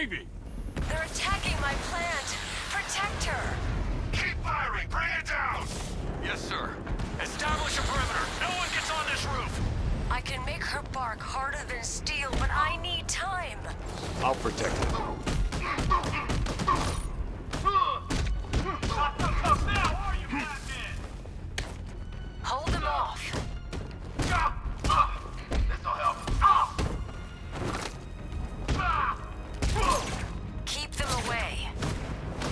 Ivy! They're attacking my plant! Protect her! Keep firing! Bring it down! Yes, sir. Establish a perimeter. No one gets on this roof. I can make her bark harder than steel, but I need time! I'll protect it. Not the cup now, are you, Batman? Hold them off! This'll help. Keep them away!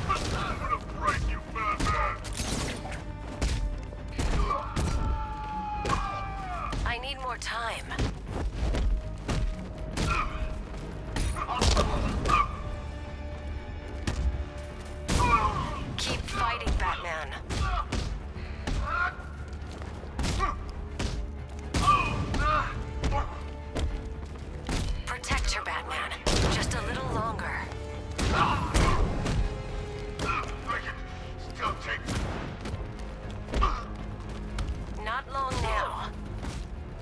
I'm gonna break you, Batman! I need more time. Keep fighting, Batman. Protect her, Batman. Just a little longer. I can still take... Not long now.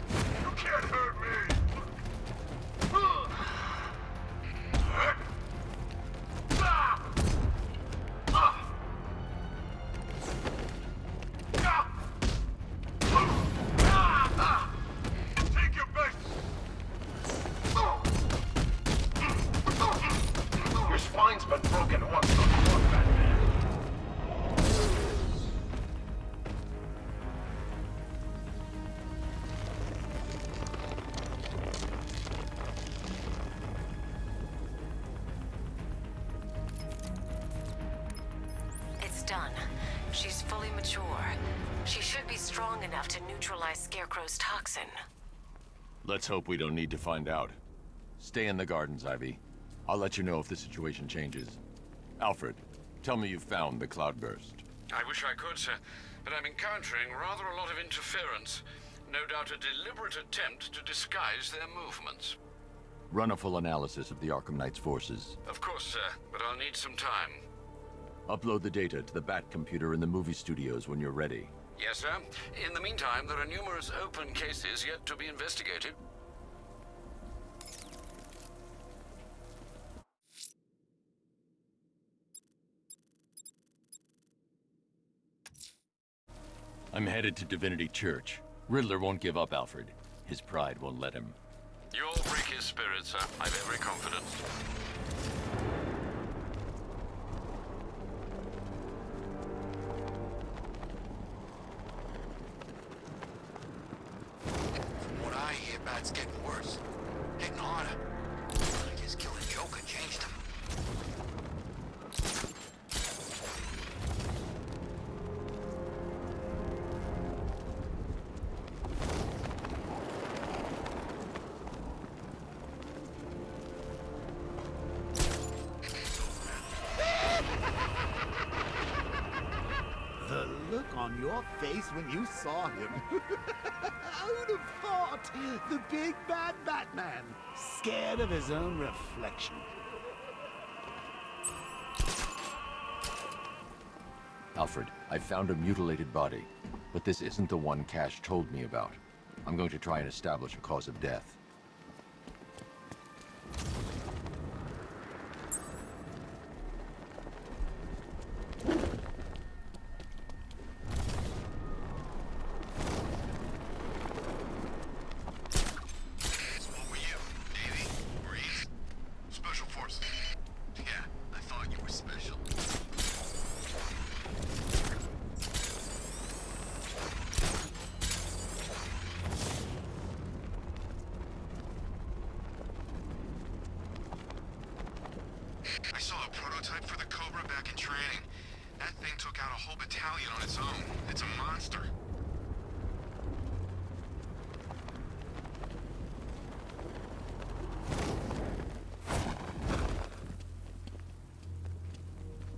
You can't hurt me! Take your best! Your spine's been broken once before, Batman. It's done. She's fully mature. She should be strong enough to neutralize Scarecrow's toxin. Let's hope we don't need to find out. Stay in the gardens, Ivy. I'll let you know if the situation changes. Alfred, tell me you found the cloudburst. I wish I could, sir, but I'm encountering rather a lot of interference. No doubt a deliberate attempt to disguise their movements. Run a full analysis of the Arkham Knight's forces. Of course, sir, but I'll need some time. Upload the data to the Bat computer in the movie studios when you're ready. Yes, sir. In the meantime, there are numerous open cases yet to be investigated. I'm headed to Divinity Church. Riddler won't give up, Alfred. His pride won't let him. You'll break his spirit, sir. I've every confidence. From what I hear, Bat's getting worse. Getting harder. I guess killing Joker changed him. The look on your face when you saw him. Who'd have thought? The big bad Batman, scared of his own reflection. Alfred, I found a mutilated body, but this isn't the one Cash told me about. I'm going to try and establish a cause of death. So what were you? Navy? Marines? Special Forces? Yeah, I thought you were special. I saw a prototype for the Cobra back in training. That thing took out a whole battalion on its own. It's a monster.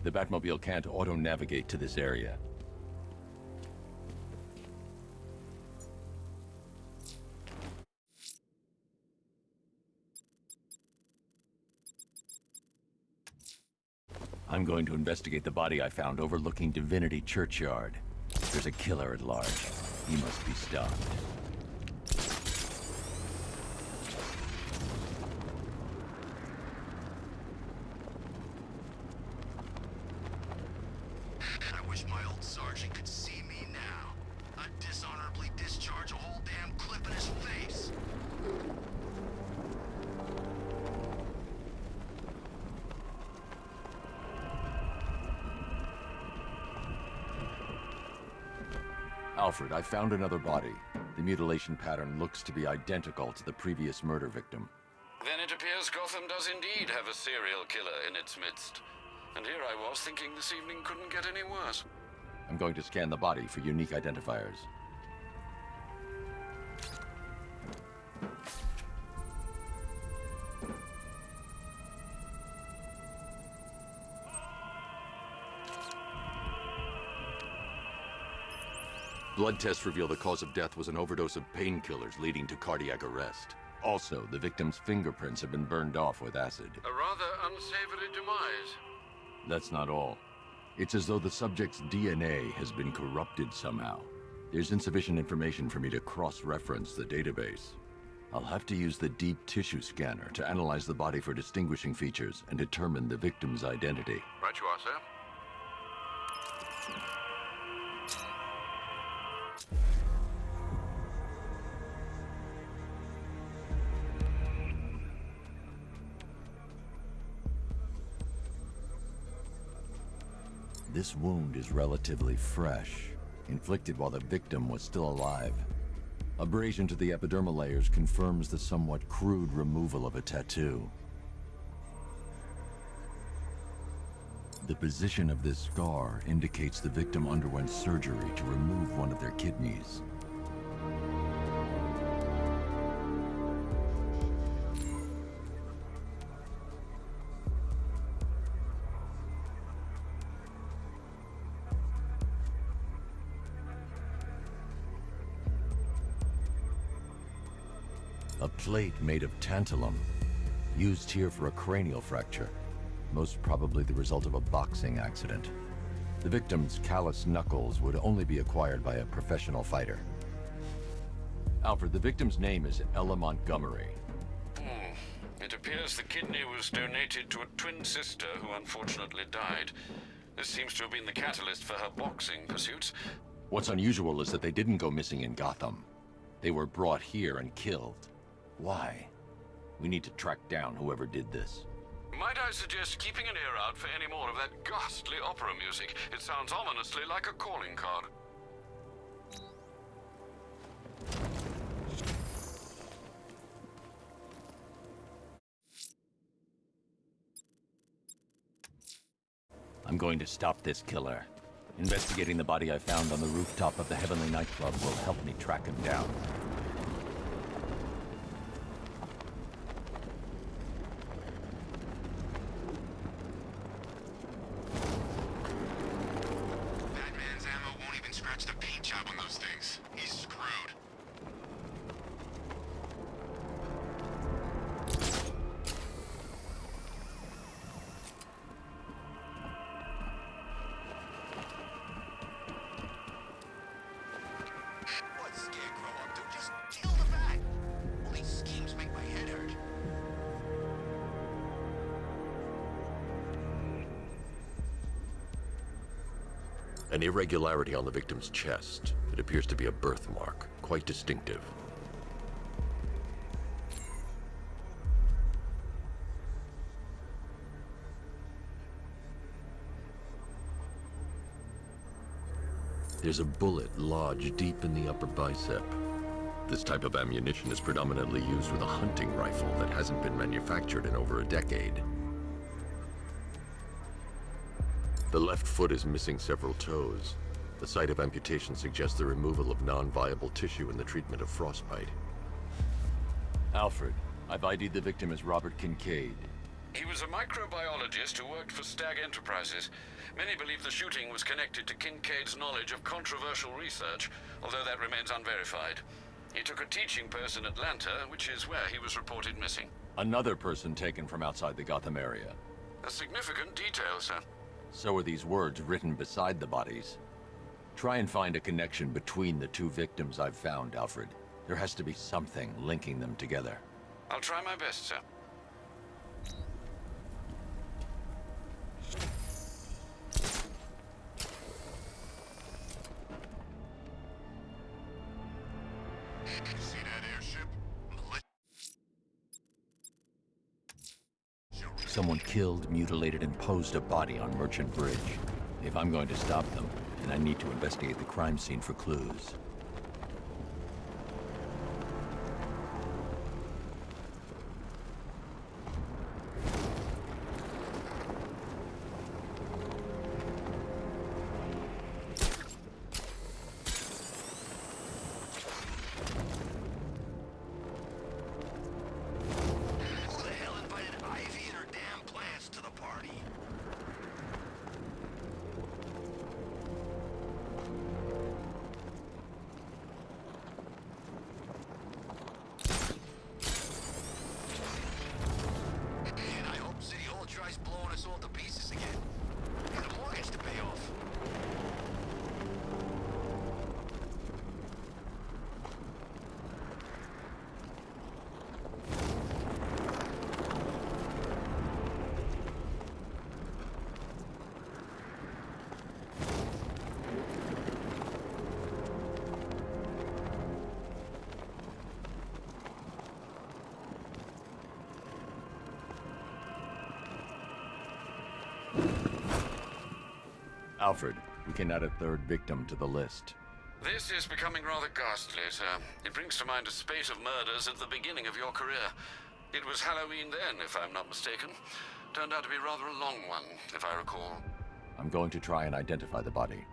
The Batmobile can't auto-navigate to this area. I'm going to investigate the body I found overlooking Divinity Churchyard. There's a killer at large. He must be stopped. Alfred, I found another body. The mutilation pattern looks to be identical to the previous murder victim. Then it appears Gotham does indeed have a serial killer in its midst. And here I was thinking this evening couldn't get any worse. I'm going to scan the body for unique identifiers. Blood tests reveal the cause of death was an overdose of painkillers leading to cardiac arrest. Also, the victim's fingerprints have been burned off with acid. A rather unsavory demise. That's not all. It's as though the subject's DNA has been corrupted somehow. There's insufficient information for me to cross-reference the database. I'll have to use the deep tissue scanner to analyze the body for distinguishing features and determine the victim's identity. Right you are, sir. This wound is relatively fresh, inflicted while the victim was still alive. Abrasion to the epidermal layers confirms the somewhat crude removal of a tattoo. The position of this scar indicates the victim underwent surgery to remove one of their kidneys. A plate made of tantalum, used here for a cranial fracture, most probably the result of a boxing accident. The victim's calloused knuckles would only be acquired by a professional fighter. Alfred, the victim's name is Ella Montgomery. It appears the kidney was donated to a twin sister who unfortunately died. This seems to have been the catalyst for her boxing pursuits. What's unusual is that they didn't go missing in Gotham. They were brought here and killed. Why? We need to track down whoever did this. Might I suggest keeping an ear out for any more of that ghastly opera music? It sounds ominously like a calling card. I'm going to stop this killer. Investigating the body I found on the rooftop of the Heavenly Nightclub will help me track him down. Batman's ammo won't even scratch the paint job on those things. He's screwed. What Scarecrow up to? Just kill the bat! All these schemes make my head hurt. An irregularity on the victim's chest. It appears to be a birthmark, quite distinctive. There's a bullet lodged deep in the upper bicep. This type of ammunition is predominantly used with a hunting rifle that hasn't been manufactured in over a decade. The left foot is missing several toes. The site of amputation suggests the removal of non-viable tissue in the treatment of frostbite. Alfred, I've ID'd the victim as Robert Kincaid. He was a microbiologist who worked for Stag Enterprises. Many believe the shooting was connected to Kincaid's knowledge of controversial research, although that remains unverified. He took a teaching post in Atlanta, which is where he was reported missing. Another person taken from outside the Gotham area. A significant detail, sir. So are these words written beside the bodies. Try and find a connection between the two victims I've found, Alfred. There has to be something linking them together. I'll try my best, sir. See that airship? Someone killed, mutilated, and posed a body on Merchant Bridge. If I'm going to stop them, and I need to investigate the crime scene for clues. Who the hell invited Ivy and her damn plants to the party? Man, I hope City Hall tries blowing us all to pieces again. Got a mortgage to pay off. Alfred, we can add a third victim to the list. This is becoming rather ghastly, sir. It brings to mind a spate of murders at the beginning of your career. It was Halloween then, if I'm not mistaken. Turned out to be rather a long one, if I recall. I'm going to try and identify the body.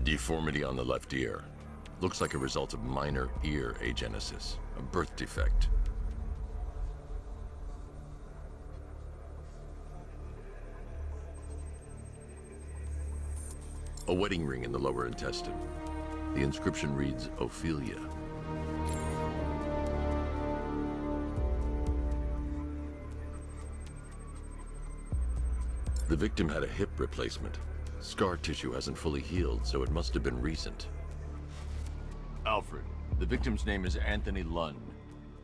Deformity on the left ear. Looks like a result of minor ear agenesis, a birth defect. A wedding ring in the lower intestine. The inscription reads, Ophelia. The victim had a hip replacement. Scar tissue hasn't fully healed, so it must have been recent. Alfred, the victim's name is Anthony Lund.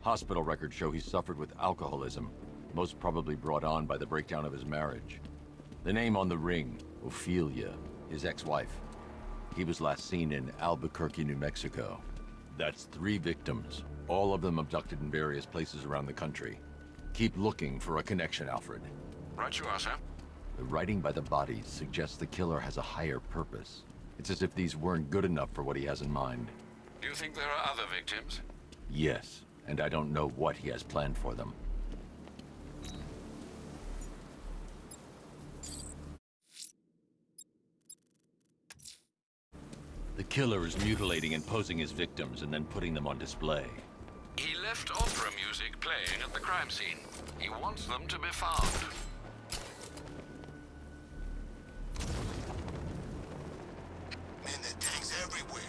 Hospital records show he suffered with alcoholism, most probably brought on by the breakdown of his marriage. The name on the ring, Ophelia, his ex-wife. He was last seen in Albuquerque, New Mexico. That's 3 victims, all of them abducted in various places around the country. Keep looking for a connection, Alfred. Right you are, sir. The writing by the bodies suggests the killer has a higher purpose. It's as if these weren't good enough for what he has in mind. Do you think there are other victims? Yes, and I don't know what he has planned for them. The killer is mutilating and posing his victims and then putting them on display. He left opera music playing at the crime scene. He wants them to be found. Man, there are tanks everywhere.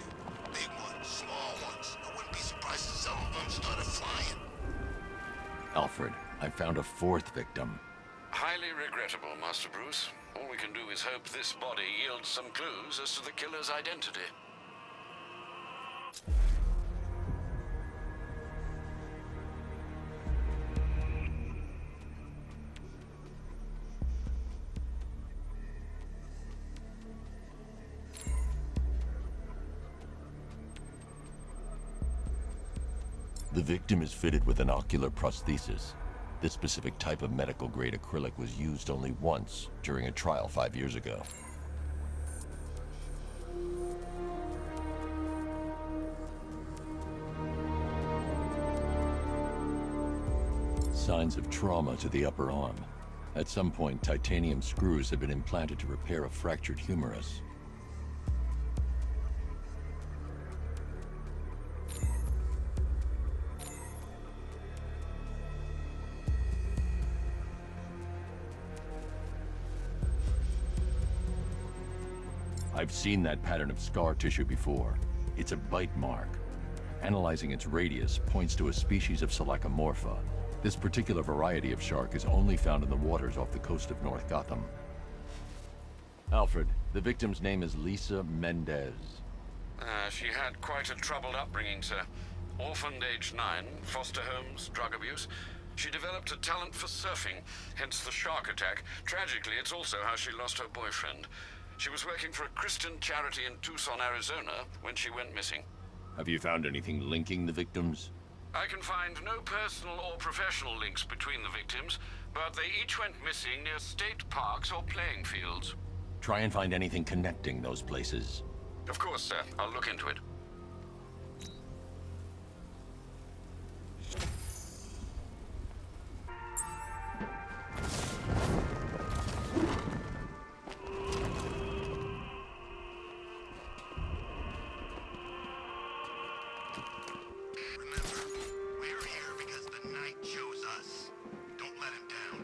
Big ones, small ones. I wouldn't be surprised if some of them started flying. Alfred, I found a 4th victim. Highly regrettable, Master Bruce. All we can do is hope this body yields some clues as to the killer's identity. The victim is fitted with an ocular prosthesis. This specific type of medical-grade acrylic was used only once during a trial 5 years ago. Signs of trauma to the upper arm. At some point, titanium screws have been implanted to repair a fractured humerus. I've seen that pattern of scar tissue before. It's a bite mark. Analyzing its radius points to a species of Selachomorpha. This particular variety of shark is only found in the waters off the coast of North Gotham. Alfred, the victim's name is Lisa Mendez. She had quite a troubled upbringing, sir. Orphaned aged 9, foster homes, drug abuse. She developed a talent for surfing, hence the shark attack. Tragically, it's also how she lost her boyfriend. She was working for a Christian charity in Tucson, Arizona, when she went missing. Have you found anything linking the victims? I can find no personal or professional links between the victims, but they each went missing near state parks or playing fields. Try and find anything connecting those places. Of course, sir. I'll look into it. Remember, we're here because the Knight chose us. Don't let him down.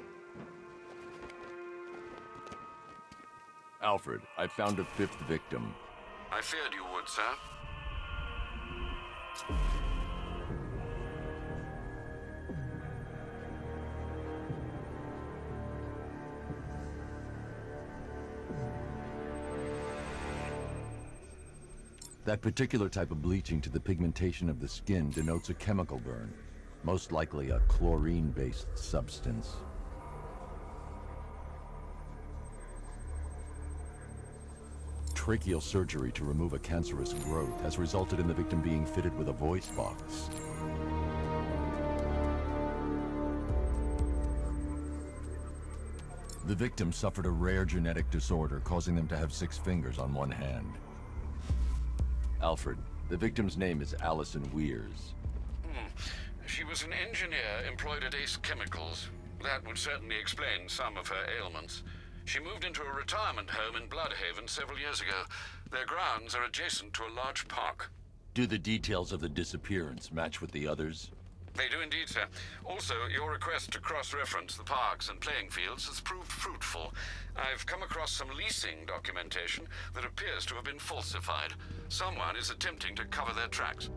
Alfred, I found a fifth victim. I feared you would, sir. That particular type of bleaching to the pigmentation of the skin denotes a chemical burn, most likely a chlorine-based substance. Tracheal surgery to remove a cancerous growth has resulted in the victim being fitted with a voice box. The victim suffered a rare genetic disorder causing them to have 6 fingers on one hand. Alfred, the victim's name is Allison Weers. She was an engineer employed at Ace Chemicals. That would certainly explain some of her ailments. She moved into a retirement home in Bloodhaven several years ago. Their grounds are adjacent to a large park. Do the details of the disappearance match with the others? They do indeed, sir. Also, your request to cross-reference the parks and playing fields has proved fruitful. I've come across some leasing documentation that appears to have been falsified. Someone is attempting to cover their tracks.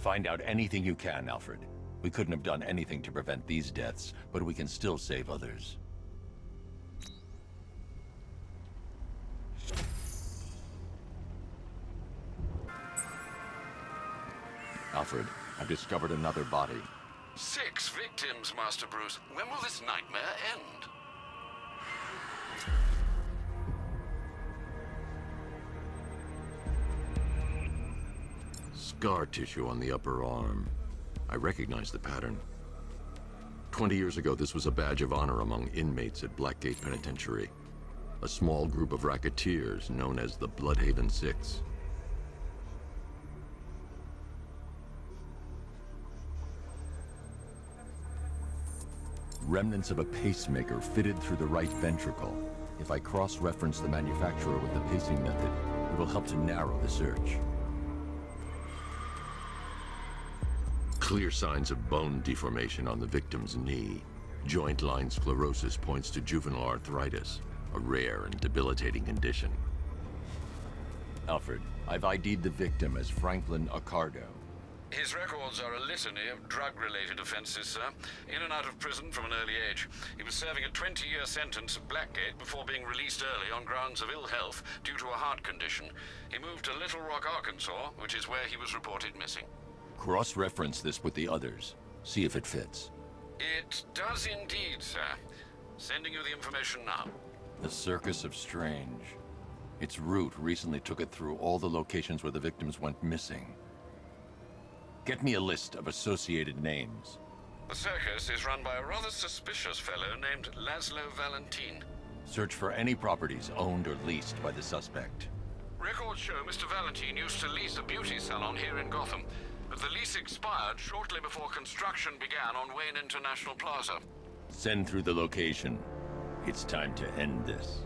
Find out anything you can, Alfred. We couldn't have done anything to prevent these deaths, but we can still save others. Alfred, I've discovered another body. 6 victims, Master Bruce. When will this nightmare end? Scar tissue on the upper arm. I recognize the pattern. 20 years ago, this was a badge of honor among inmates at Blackgate Penitentiary. A small group of racketeers known as the Bloodhaven Six. Remnants of a pacemaker fitted through the right ventricle. If I cross-reference the manufacturer with the pacing method, it will help to narrow the search. Clear signs of bone deformation on the victim's knee. Joint line sclerosis points to juvenile arthritis, a rare and debilitating condition. Alfred, I've ID'd the victim as Franklin Accardo. His records are a litany of drug-related offenses, sir. In and out of prison from an early age. He was serving a 20-year sentence at Blackgate before being released early on grounds of ill health due to a heart condition. He moved to Little Rock, Arkansas, which is where he was reported missing. Cross-reference this with the others. See if it fits. It does indeed, sir. Sending you the information now. The Circus of Strange. Its route recently took it through all the locations where the victims went missing. Get me a list of associated names. The circus is run by a rather suspicious fellow named Laszlo Valentin. Search for any properties owned or leased by the suspect. Records show Mr. Valentin used to lease a beauty salon here in Gotham, but the lease expired shortly before construction began on Wayne International Plaza. Send through the location. It's time to end this.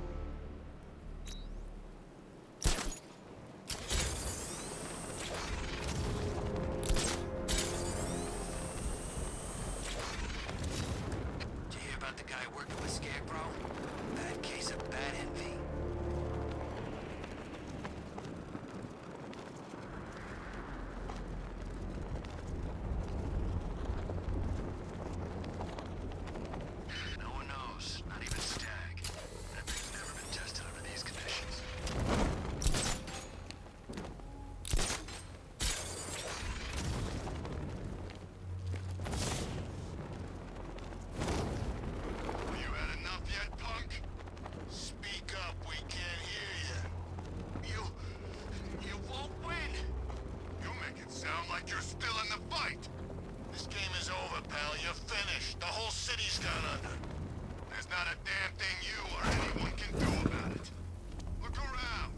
Did you hear about the guy working with Scarecrow? Bad case of bad envy. No one knows, not even Stag. That thing's never not a damn thing you or anyone can do about it. Look around.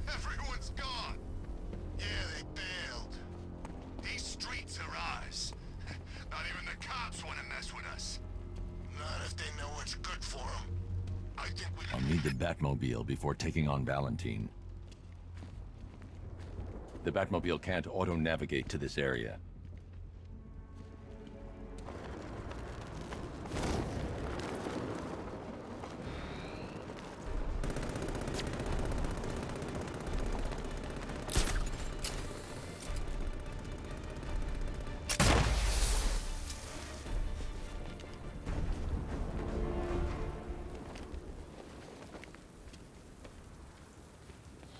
Everyone's gone. Yeah, they bailed. These streets are ours. Not even the cops want to mess with us. Not if they know what's good for them. I think we... I'll need the Batmobile before taking on Valentine. The Batmobile can't auto-navigate to this area.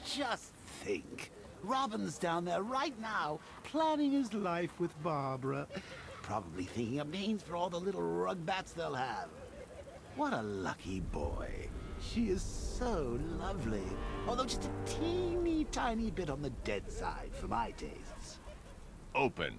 Just think. Robin's down there right now, planning his life with Barbara. Probably thinking of names for all the little rug bats they'll have. What a lucky boy. She is so lovely. Although just a teeny tiny bit on the dead side for my tastes. Open.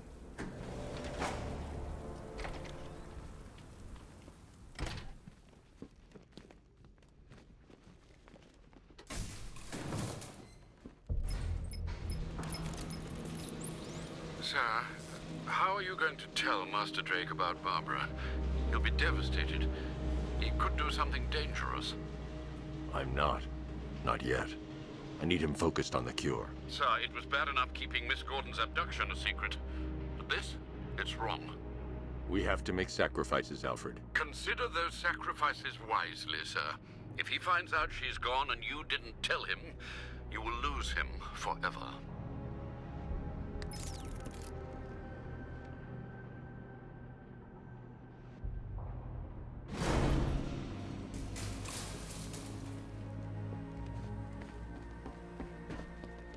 Sir, how are you going to tell Master Drake about Barbara? He'll be devastated. He could do something dangerous. I'm not. Not yet. I need him focused on the cure. Sir, it was bad enough keeping Miss Gordon's abduction a secret. But this? It's wrong. We have to make sacrifices, Alfred. Consider those sacrifices wisely, sir. If he finds out she's gone and you didn't tell him, you will lose him forever.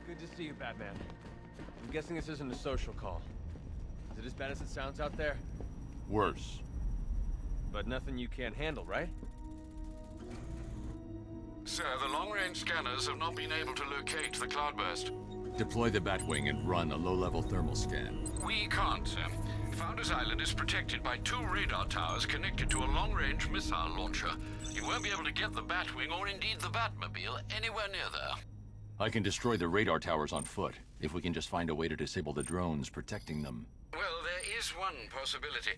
Good to see you, Batman. I'm guessing this isn't a social call. Is it as bad as it sounds out there? Worse. But nothing you can't handle, right? Sir, the long-range scanners have not been able to locate the cloudburst. Deploy the Batwing and run a low-level thermal scan. We can't, sir. Founders Island is protected by 2 radar towers connected to a long-range missile launcher. You won't be able to get the Batwing or indeed the Batmobile anywhere near there. I can destroy the radar towers on foot, if we can just find a way to disable the drones protecting them. Well, there is one possibility.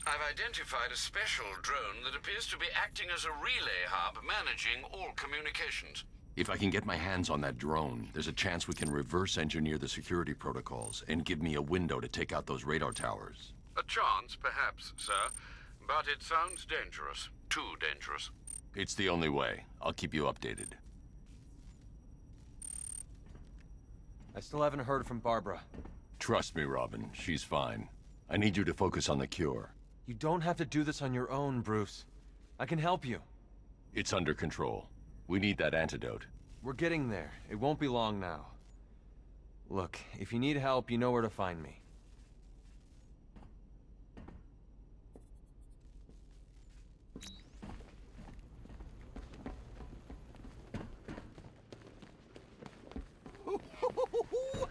I've identified a special drone that appears to be acting as a relay hub managing all communications. If I can get my hands on that drone, there's a chance we can reverse engineer the security protocols and give me a window to take out those radar towers. A chance, perhaps, sir. But it sounds dangerous. Too dangerous. It's the only way. I'll keep you updated. I still haven't heard from Barbara. Trust me, Robin. She's fine. I need you to focus on the cure. You don't have to do this on your own, Bruce. I can help you. It's under control. We need that antidote. We're getting there. It won't be long now. Look, if you need help, you know where to find me.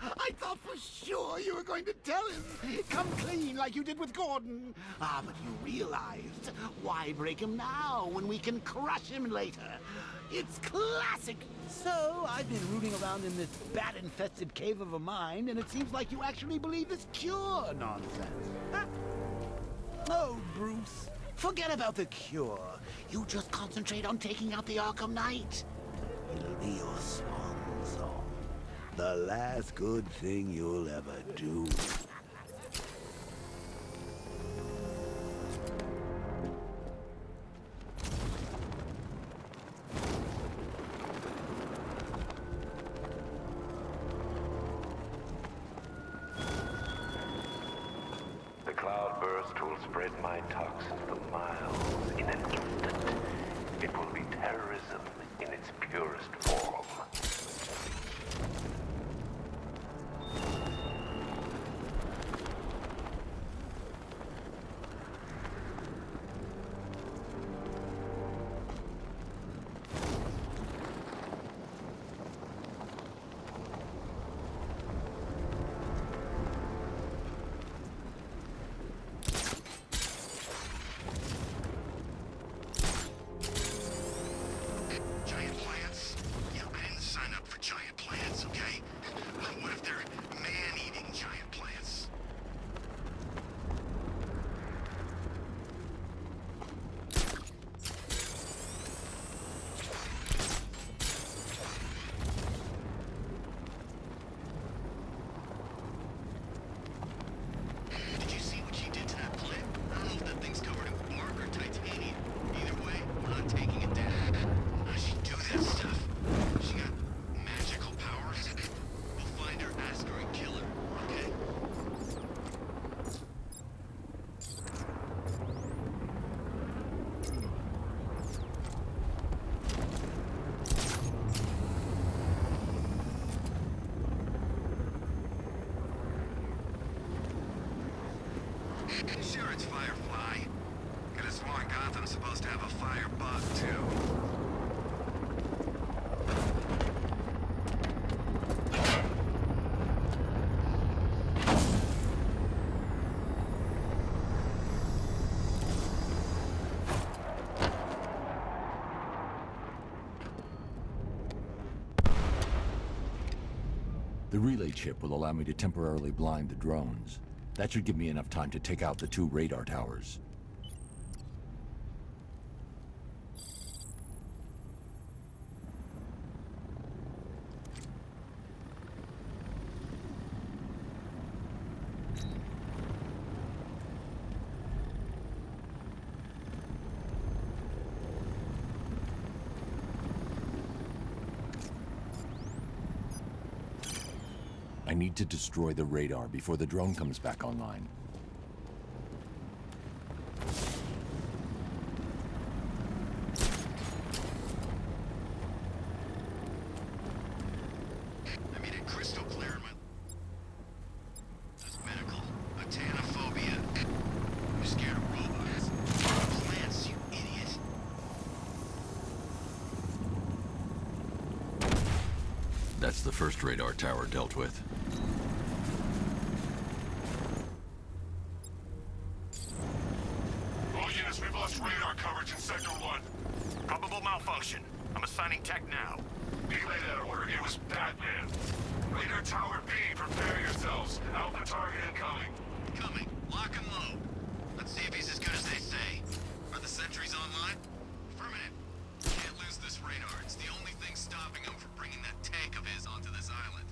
I thought for sure you were going to tell him. Come clean like you did with Gordon. Ah, but you realized. Why break him now when we can crush him later? It's classic. So, I've been rooting around in this bat-infested cave of a mind, and it seems like you actually believe this cure nonsense. Huh? Oh, Bruce. Forget about the cure. You just concentrate on taking out the Arkham Knight. It'll be your swan song. The last good thing you'll ever do. The cloudburst will spread my toxins for miles in an instant. It will be terrorism in its purest form. Sure, it's Firefly. Could have sworn Gotham's supposed to have a fire bug, too. The relay chip will allow me to temporarily blind the drones. That should give me enough time to take out the 2 radar towers. I need to destroy the radar before the drone comes back online. I made it crystal clear in my... That's medical. Actinophobia. You're scared of robots. Plants, you idiot. That's the first radar tower dealt with. All units, we've lost radar coverage in Sector 1. Probable malfunction. I'm assigning tech now. Relay that order. It was Batman. Radar Tower B, prepare yourselves. Alpha target incoming. Coming. Lock and load. Let's see if he's as good as they say. Are the sentries online? Affirmative. Can't lose this radar. It's the only thing stopping him from bringing that tank of his onto this island.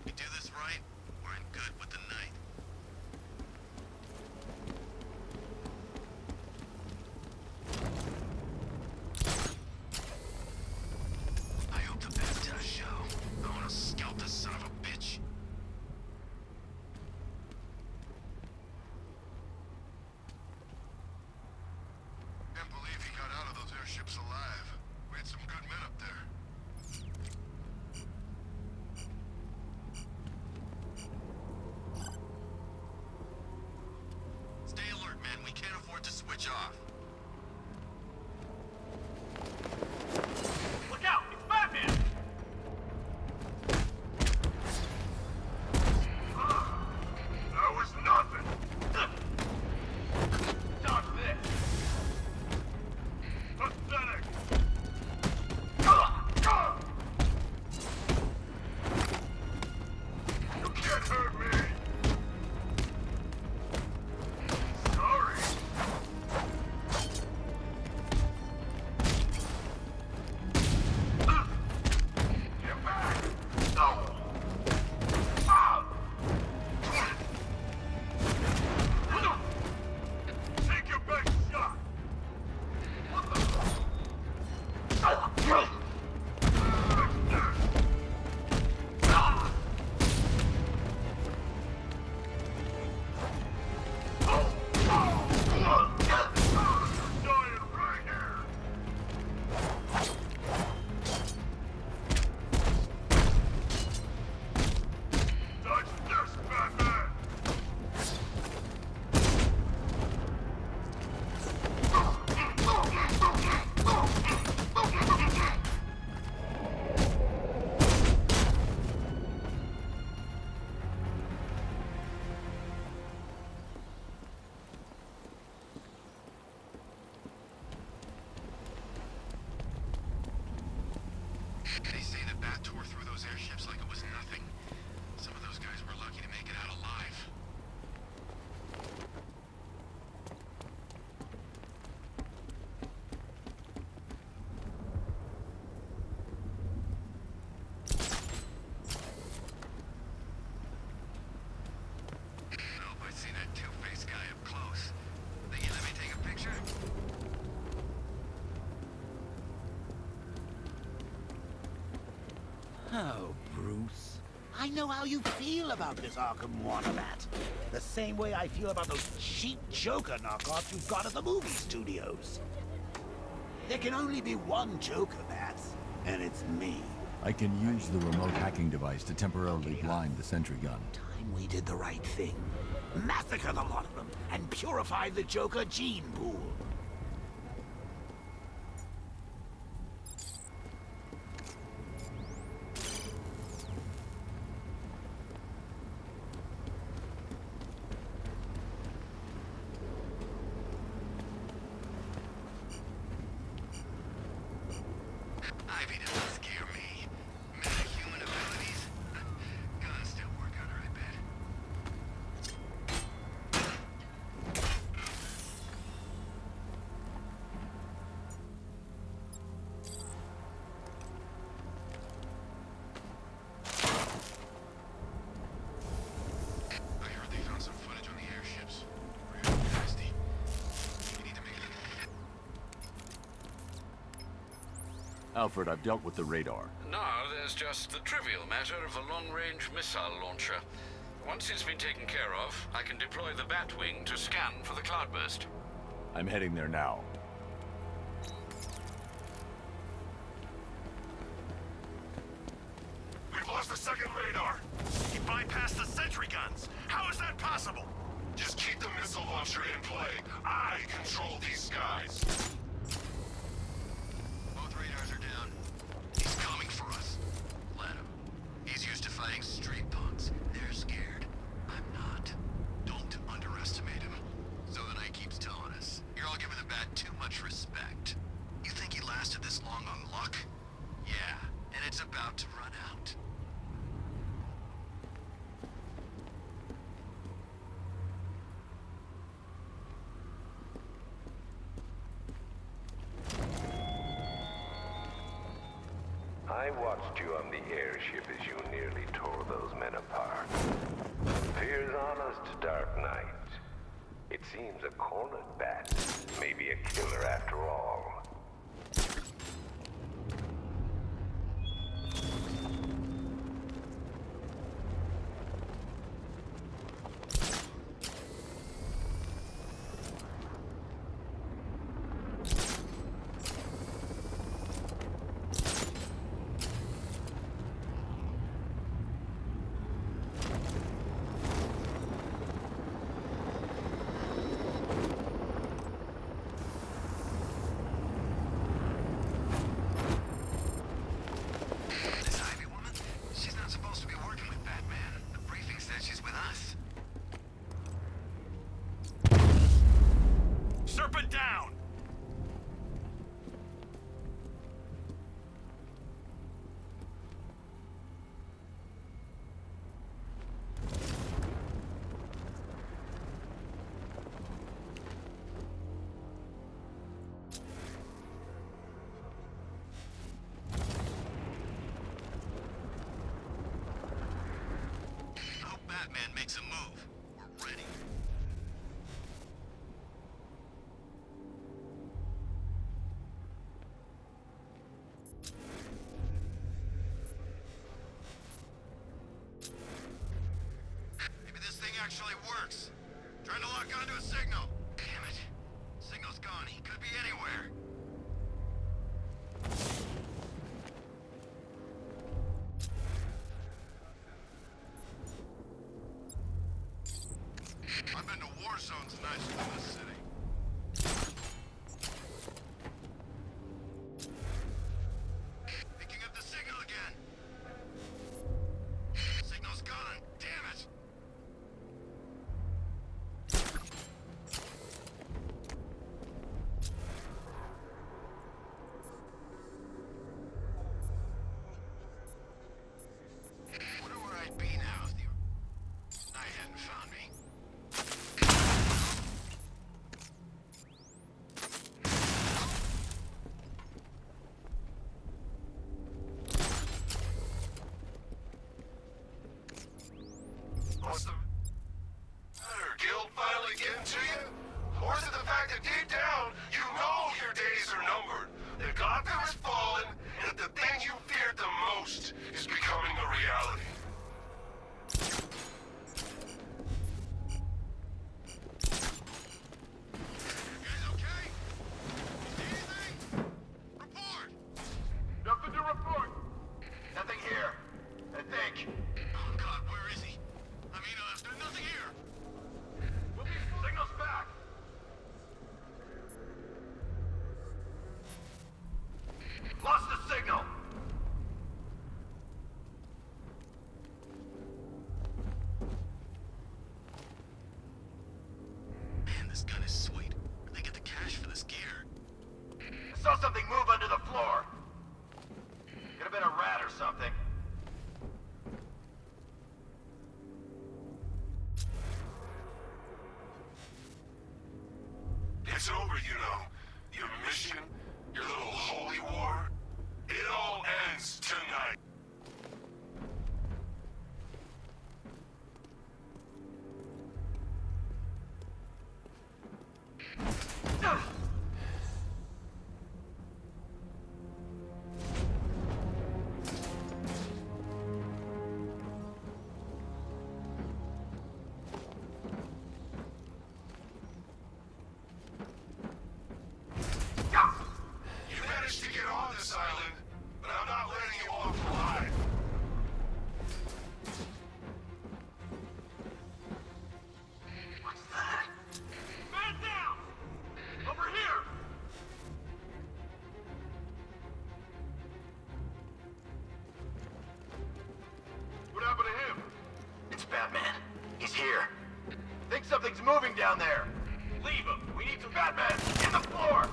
We do this right, we're in good with the night. I hope the best does show. I want to scalp this son of a bitch. Can't believe he got out of those airships alive. We had some good men up there. Stay alert, man. We can't afford to switch off. Look out! It's Batman! That was nothing. Dodge this! Pathetic. You can't hurt me. Sorry. Get back. No. Take your best shot. Dying right here. Dodge this, Batman. They say the Bat tore through those airships like it was nothing. Some of those guys were lucky to make it out alive. Nope, I see that two-faced guy up close. Think you let me take a picture? Oh, Bruce. I know how you feel about this Arkham Wannabat. The same way I feel about those cheap Joker knockoffs you've got at the movie studios. There can only be one Joker, Bats, and it's me. I can use the remote hacking device to temporarily blind the sentry gun. Time we did the right thing. Massacre the lot of them and purify the Joker gene pool. Ivy doesn't scare me. Meta-human abilities? Gonna still work on her, I bet. I heard they found some footage on the airships. Really nasty. We need to make it. Alfred, I've dealt with the radar. Now there's just the trivial matter of the long-range missile launcher. Once it's been taken care of, I can deploy the Batwing to scan for the cloudburst. I'm heading there now. We've lost the second radar. He bypassed the sentry guns. How is that possible? Just keep the missile launcher in play. I control these skies. Both radars are down. He's coming for us. Let him. He's used to fighting street punks. They're scared. I'm not. Don't underestimate him. So the Knight keeps telling us, you're all giving the Bat too much respect. You think he lasted this long on luck? Yeah, and it's about to run out. I watched you on the airship as you nearly tore those men apart. Fear's honest, Dark Knight. It seems a cornered bat may be a killer after all. This Ivy woman, she's not supposed to be working with Batman. The briefing said she's with us. Serpent down! I hope Batman makes a move. We're ready. Maybe this thing actually works. Trying to lock onto a signal. Damn it. Signal's gone. He could be anywhere. I've been to war zones nicer than this city. Picking up the signal again. Signal's gone. Damn it. Wonder where I'd be now if the Knight hadn't found me. here. I think. Oh God, where is he? I mean, there's nothing here. Signal's back. Lost the signal. Man, this gun is sweet. Where'd they get the cash for this gear? I saw something move under the floor. Could have been a rat or something. It's over, you know. Your mission, your little holy war, it all ends tonight. You managed to get on this island, but I'm not letting you off alive. What's that? Man down! Over here! What happened to him? It's Batman. He's here. Think something's moving down there. Leave him. We need some Batman in the floor.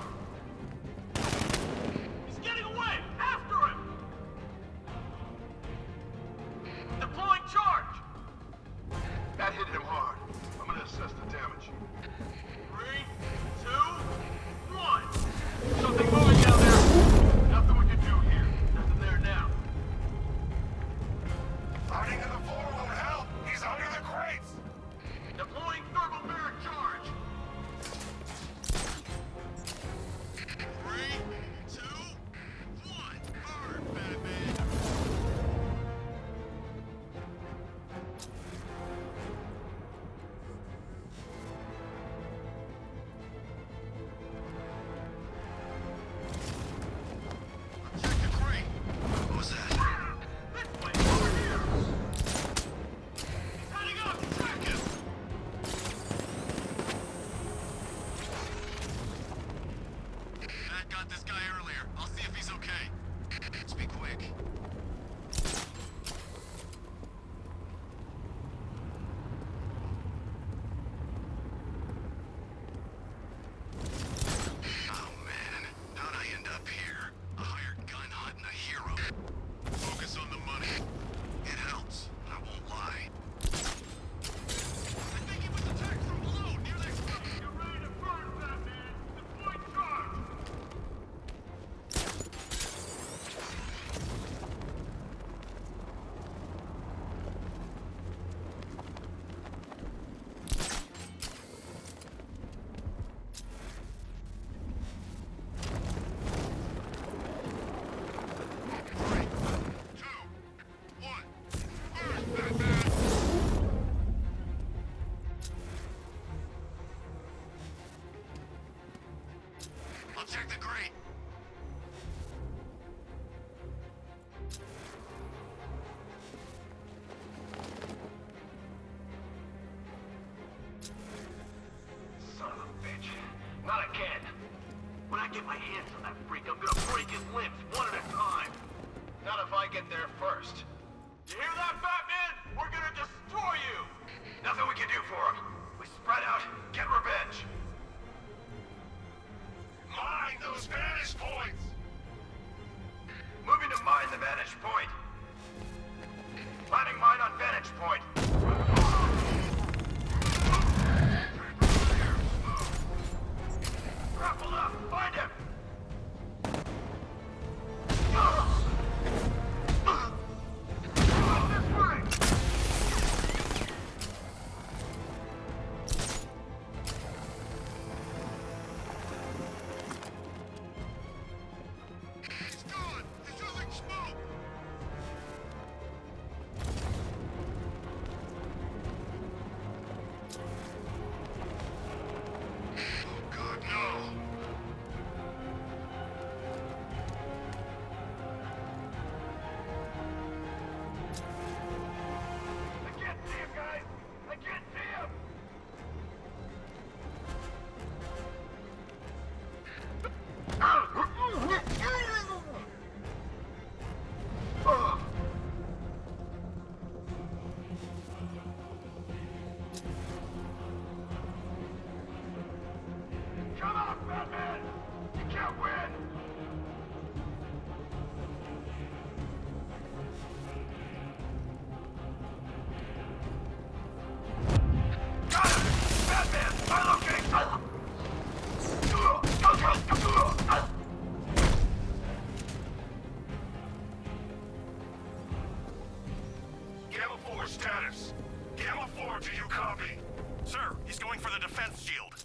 He's getting away. After him. Deploying charge. That hit him hard. I'm gonna assess the damage. 3, 2, 1. Something moving down there. Nothing we can do here. Nothing there now. Running to the floor won't help. He's under the crates. Deploying thermal mirror charge. 3, 2, 1. Burn, Batman. Check the crate. What was that? This way. Over here. He's heading up. Track him. Matt got this guy earlier. I'll see if he's okay. Let's be quick. Oh man, how'd I end up here? A hired gun hunt and a hero. Focus on the money. It helps, I won't lie. I think he was attacked from below, near that truck. Get ready to burn, Batman. Deploy charge. Three, two, one. Burn, Batman! I'll check the crate. Son of a bitch. Not again. When I get my hands on that freak, I'm gonna break his limbs one at a time. Not if I get there first. You hear that, Batman? We're gonna destroy you! Nothing we can do for him. We spread out, get revenge. Mine those vantage points. Moving to mine the vantage point. Planting mine on vantage point. Grapple up! Find him! This way! He's gone! He's using smoke! Oh god, no! tower status. Gamma 4, do you copy? Sir, he's going for the defense shield.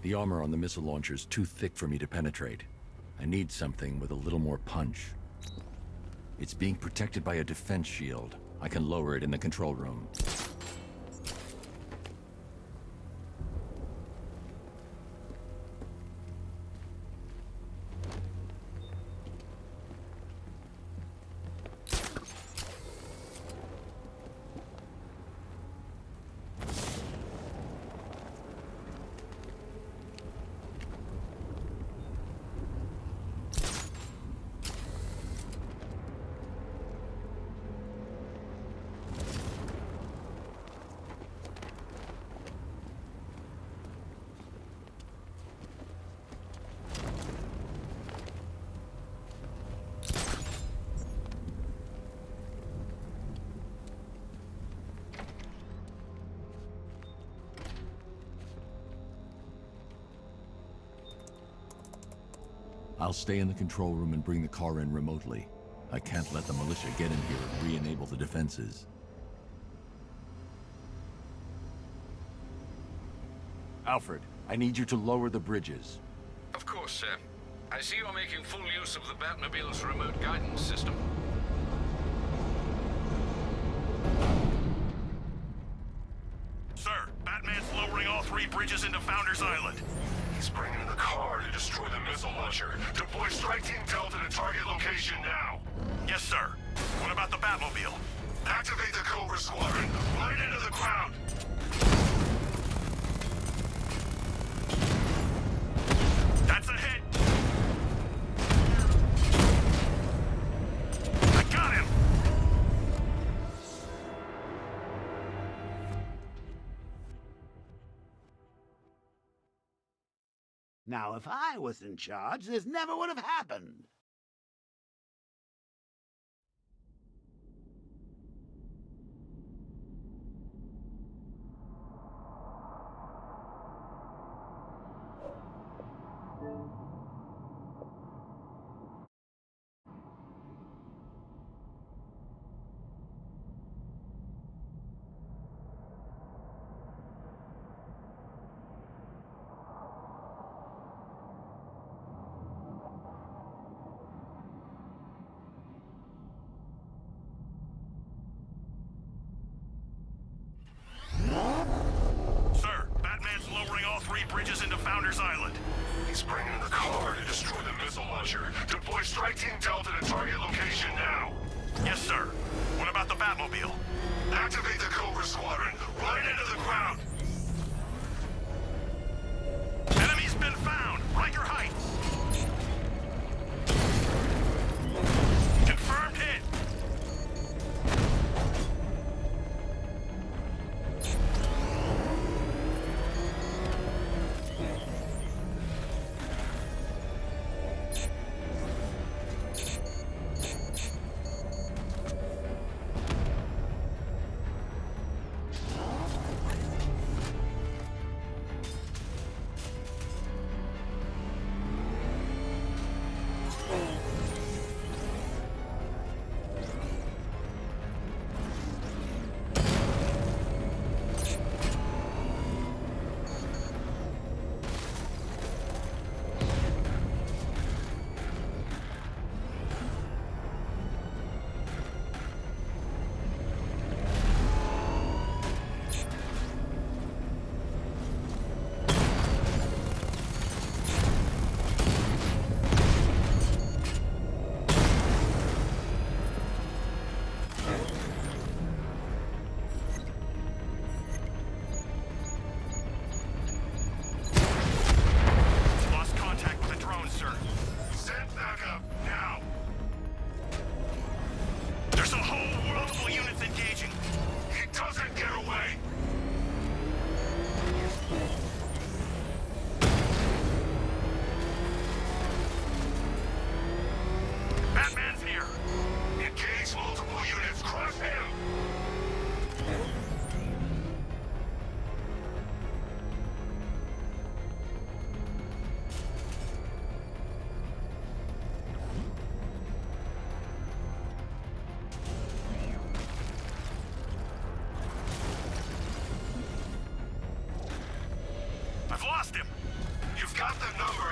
The armor on the missile launcher's too thick for me to penetrate. I need something with a little more punch. It's being protected by a defense shield. I can lower it in the control room. I'll stay in the control room and bring the car in remotely. I can't let the militia get in here and re-enable the defenses. Alfred, I need you to lower the bridges. Of course, sir. I see you're making full use of the Batmobile's remote guidance system. Sir, Batman's lowering all 3 bridges into Founders Island. He's bringing the car to destroy the missile launcher. Deploy Strike Team Delta to target location now. Yes, sir. What about the Batmobile? Activate the Cobra Squadron. Right into the ground. That's a hit! I got him! Now, if I was in charge, this never would have happened. Sir, Batman's lowering all 3 bridges into Founders Island. He's bringing the car to destroy the missile launcher. Deploy Strike Team Delta to target location now. Yes, sir. What about the Batmobile? Activate the Cobra Squadron. Right into the ground. Enemy's been found! Riker Heights! Confirmed hit!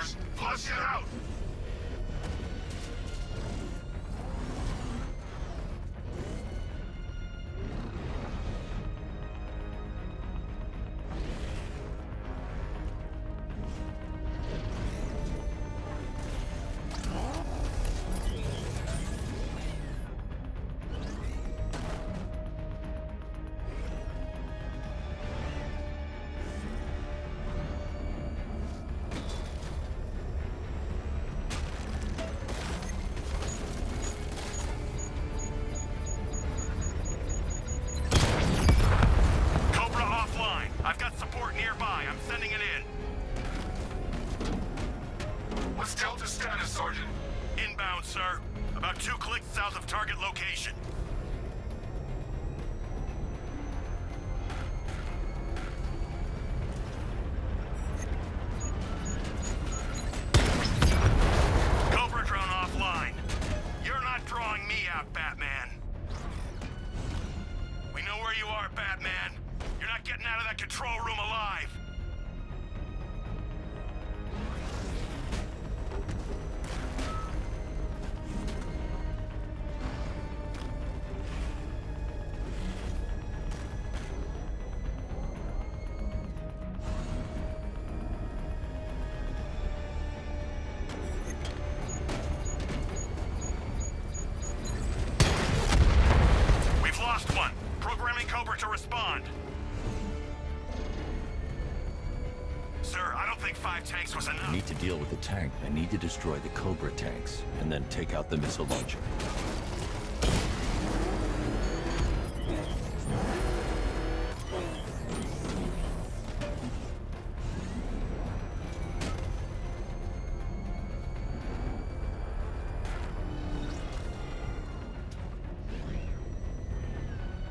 yours. Flush it out. Cobra offline. I've got support nearby. I'm sending it in. What's Delta's status, Sergeant? Inbound, sir. About 2 clicks south of target location. Cobra drone offline. You're not drawing me out, Batman. We know where you are, Batman. You're not getting out of that control room alive. We've lost one. Programming Cobra to respond. Sir, I don't think 5 tanks was I enough. need to deal with the tank. I need to destroy the Cobra tanks, and then take out the missile launcher.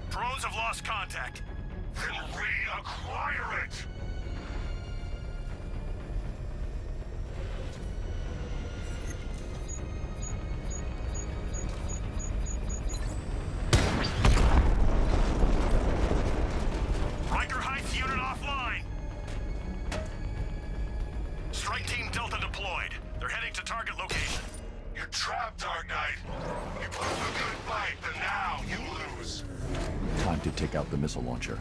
Drones have lost contact. Then reacquire it. Riker Heights unit offline. Strike Team Delta deployed. They're heading to target location. You're trapped, Dark Knight. You put up a good fight, but now you lose. Time to take out the missile launcher.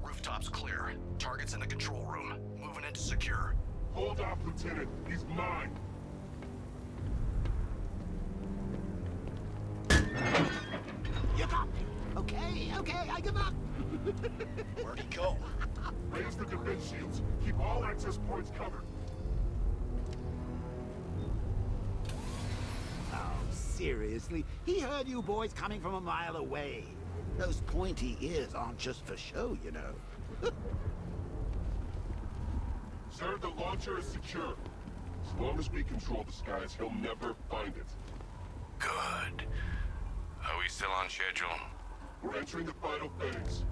Rooftops clear. Target's in the control room. Moving into secure. Hold off, Lieutenant. He's mine. You got me. Okay, I give up. Where'd he go? Raise the defense shields. Keep all access points covered. Oh, seriously? He heard you boys coming from a mile away. Those pointy ears aren't just for show, you know. Sir, the launcher is secure. As long as we control the skies, he'll never find it. Good. Are we still on schedule? We're entering the final phase.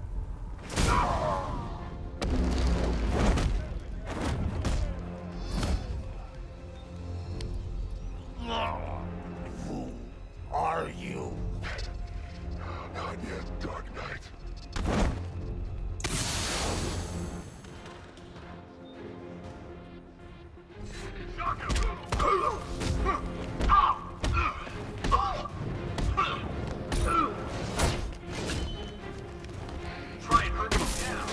Who are you? Not yet, Dark Knight. Try and hurt him down.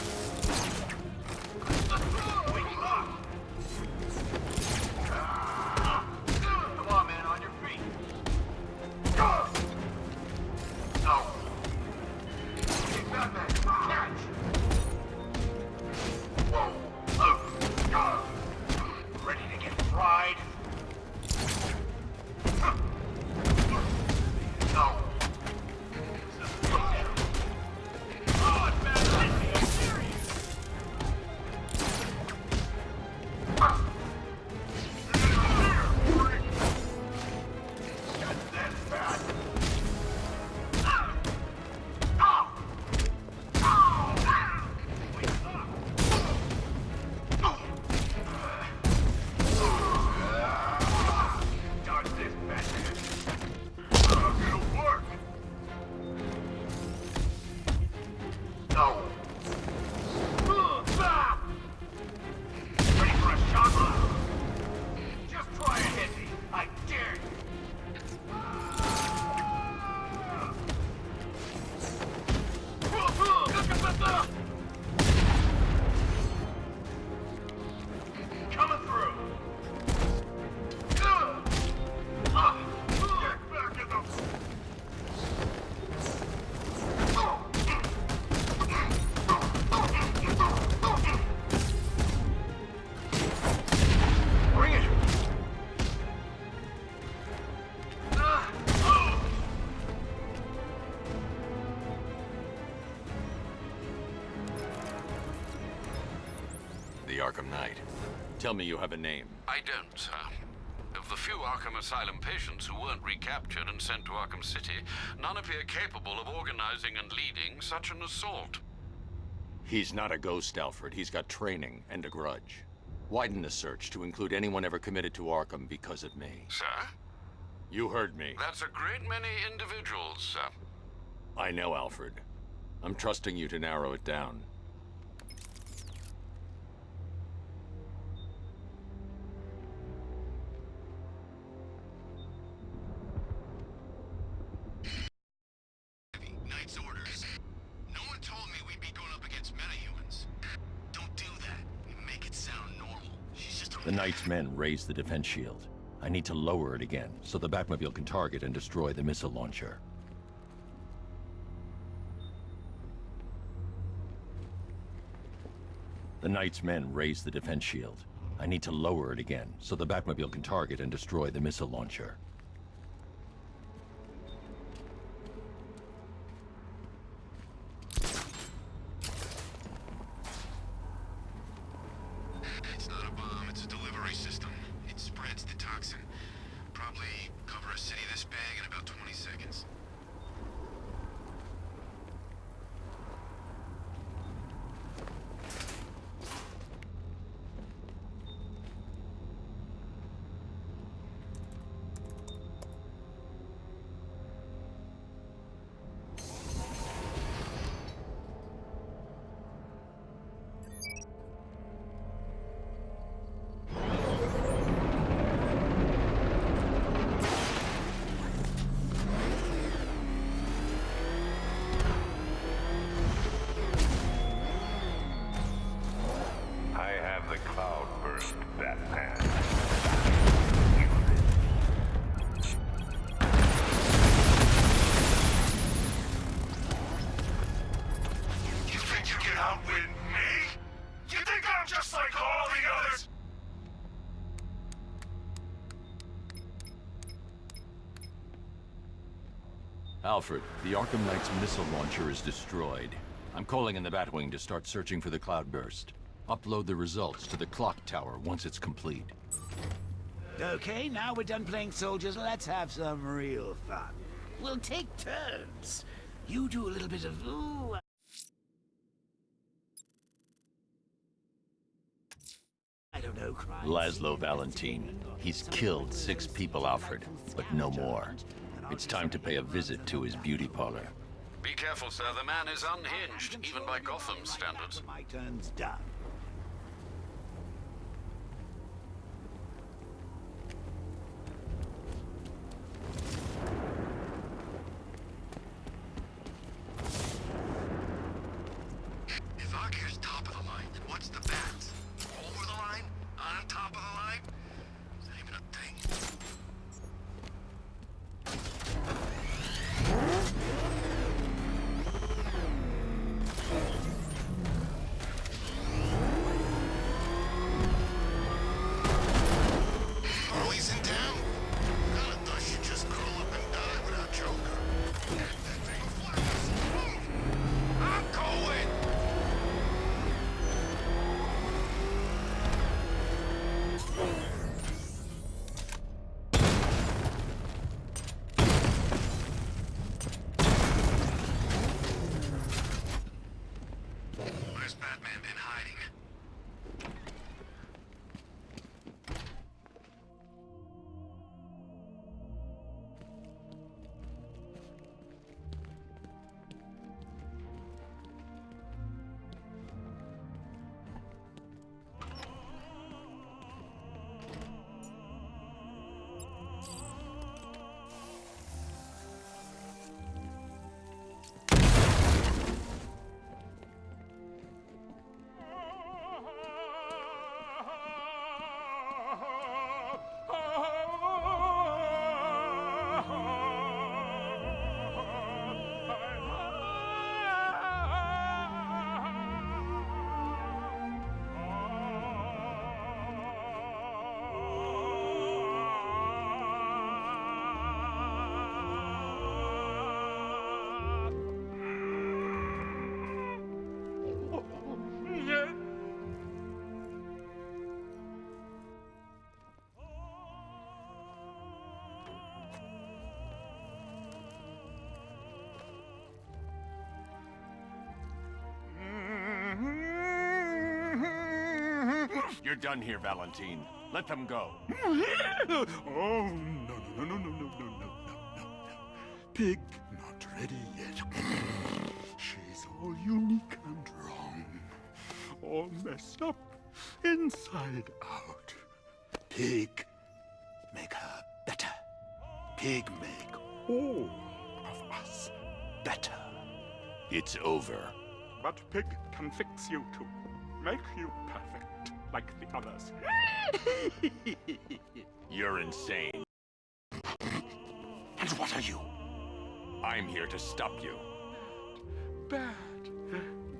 Arkham Knight. Tell me you have a name. I don't, sir. Of the few Arkham Asylum patients who weren't recaptured and sent to Arkham City, none appear capable of organizing and leading such an assault. He's not a ghost, Alfred. He's got training and a grudge. Widen the search to include anyone ever committed to Arkham because of me. Sir? You heard me. That's a great many individuals, sir. I know, Alfred. I'm trusting you to narrow it down. Knight's orders. No one told me we'd be going up against metahumans. Don't do that. You make it sound normal. She's just a... The Knight's men raised the defense shield. I need to lower it again, so the Batmobile can target and destroy the missile launcher. The Knight's men raised the defense shield. I need to lower it again, so the Batmobile can target and destroy the missile launcher. It's not a bomb, it's a delivery system. It spreads the toxin. Probably cover a city this big in about 20 seconds. I have the cloudburst, Batman. You think you can outwit me? You think I'm just like all the others? Alfred, the Arkham Knight's missile launcher is destroyed. I'm calling in the Batwing to start searching for the cloudburst. Upload the results to the clock tower once it's complete. Okay, now we're done playing soldiers, let's have some real fun. We'll take turns. You do a little bit of ooh. I don't know, crime. Laszlo Valentine. He's killed 6 people, Alfred, but no more. It's time to pay a visit to his beauty parlor. Be careful, sir. The man is unhinged, even by Gotham standards. My turn's done. If Arkham is top of the line, then what's the bats? Over the line? On top of the line? Is that even a thing? You're done here, Valentine. Let them go. Oh, no, no, no, no, no, no, no, no, no. Pig, not ready yet. She's all unique and wrong. All messed up, inside out. Pig, make her better. Pig, make all of us better. It's over. But Pig can fix you too. Make you perfect, like the others. You're insane. And what are you? I'm here to stop you. Bad.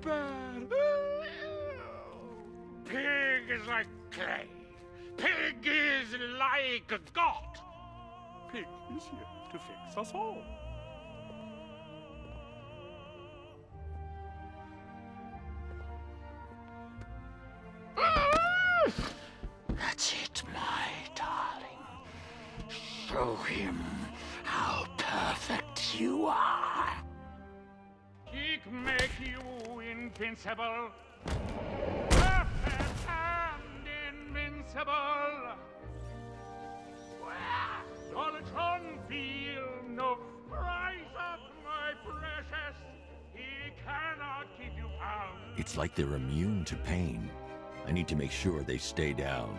Bad. Pig is like clay. Pig is like a god. Pig is here to fix us all. That's it, my darling. Show him how perfect you are. Pig make you invincible. Perfect and invincible. Solitron feel no rise up, my precious. He cannot keep you bound. It's like they're immune to pain. I need to make sure they stay down.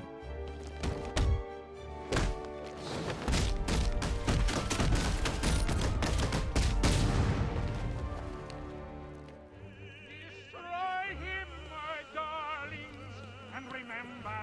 Destroy him, my darlings, and remember.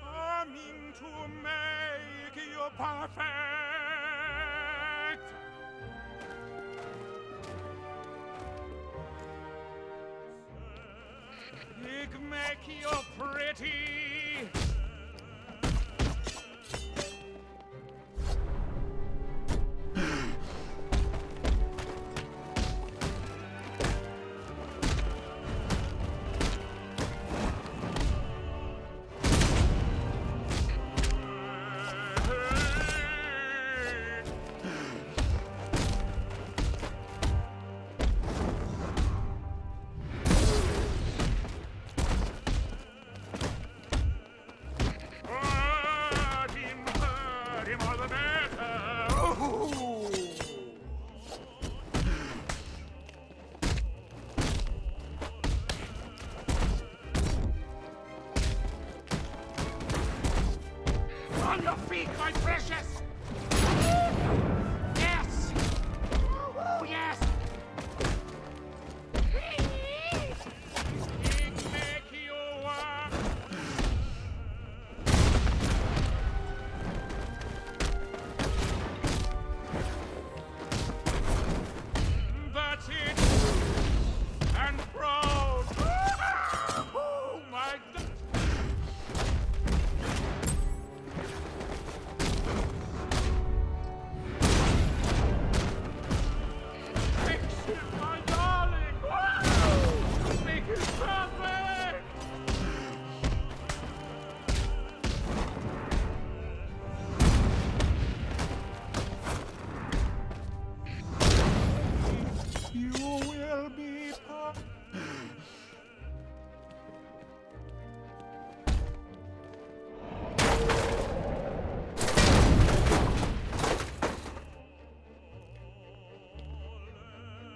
Coming to make you perfect. Pig make you pretty. On your feet, my precious! Yes! Oh, yes! Make you That's it! And proud! Oh, my God! My darling! Wow! Make it perfect! You will be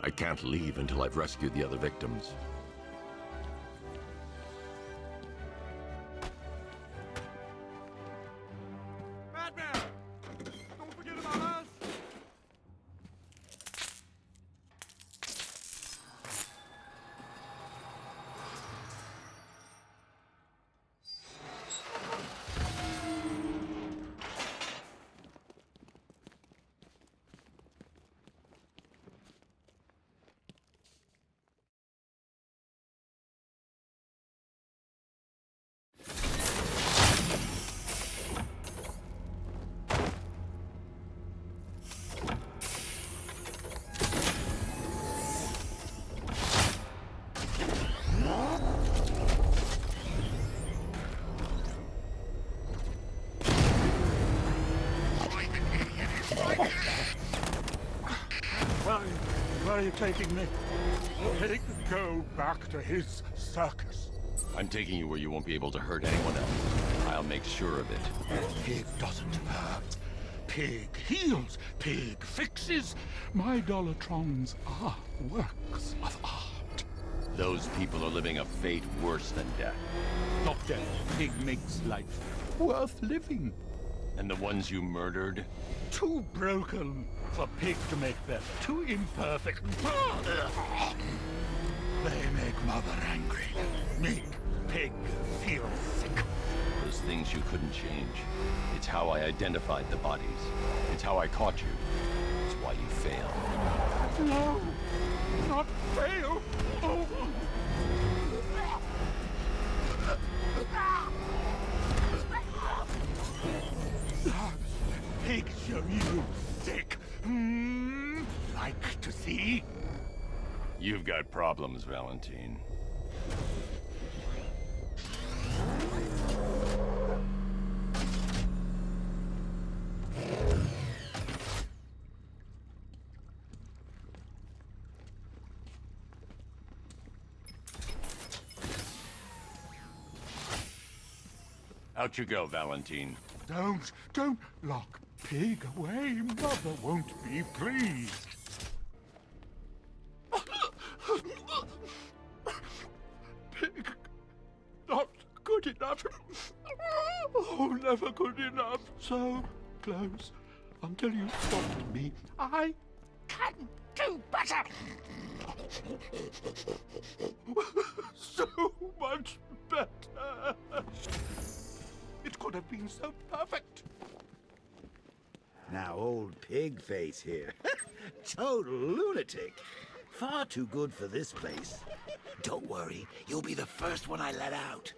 I can't leave until I've rescued the other victims. are you taking me? Pig, go back to his circus. I'm taking you where you won't be able to hurt anyone else. I'll make sure of it. Pig doesn't hurt. Pig heals. Pig fixes. My Dollartrons are works of art. Those people are living a fate worse than death. Not death. Pig makes life worth living. And the ones you murdered? Too broken for Pig to make better. Too imperfect. They make Mother angry. Make Pig feel sick. Those things you couldn't change. It's how I identified the bodies. It's how I caught you. It's why you failed. No! Not fail! Oh. Pig show you sick. Like to see? You've got problems, Valentine. Out you go, Valentine. Don't lock Pig away. Mother won't be pleased. Pig, not good enough. Oh, never good enough. So close until you stopped me. I can do better. So much better. It could have been so perfect. Now old Pig Face here. Total lunatic. Far too good for this place. Don't worry, you'll be the first one I let out.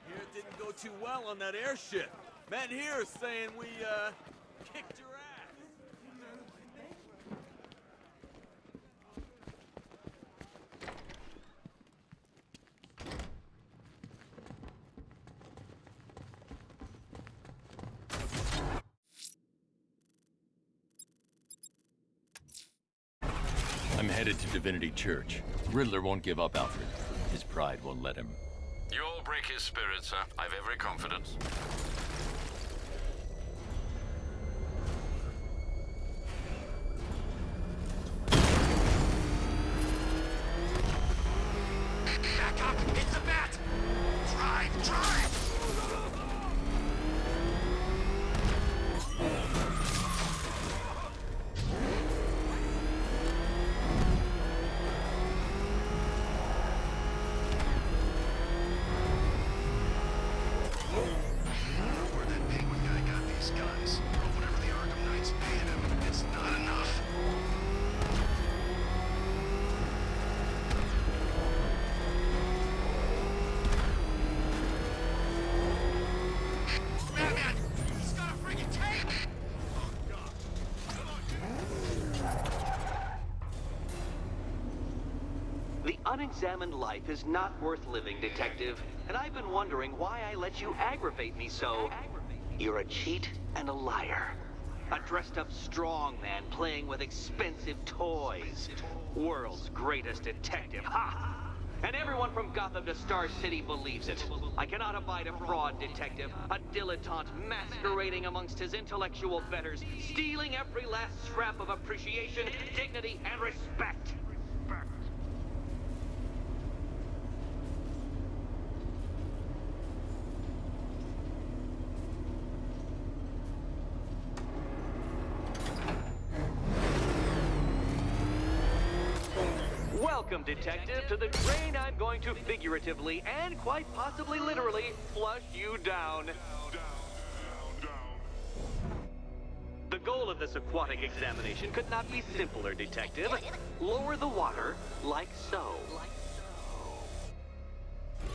Here it didn't go too well on that airship. Men here saying we, kicked your ass. I'm headed to Divinity Church. Riddler won't give up, Alfred. His pride won't let him. You'll break his spirit, sir. I've every confidence. Back up! It's the bat! Drive! Drive! Where that penguin guy got these guys, or whatever the Arkham Knight's paying him, it's not enough. Batman! He's got a friggin' tank! Oh, God. Come on, The unexamined life is not worth living, Detective. And I've been wondering why I let you aggravate me so. You're a cheat and a liar. A dressed-up strongman playing with expensive toys. World's greatest detective, ha! And everyone from Gotham to Star City believes it. I cannot abide a fraud detective, a dilettante masquerading amongst his intellectual betters, stealing every last scrap of appreciation, dignity, and respect. Welcome, Detective, to the drain I'm going to figuratively and quite possibly literally flush you down. The goal of this aquatic examination could not be simpler, Detective. Lower the water like so.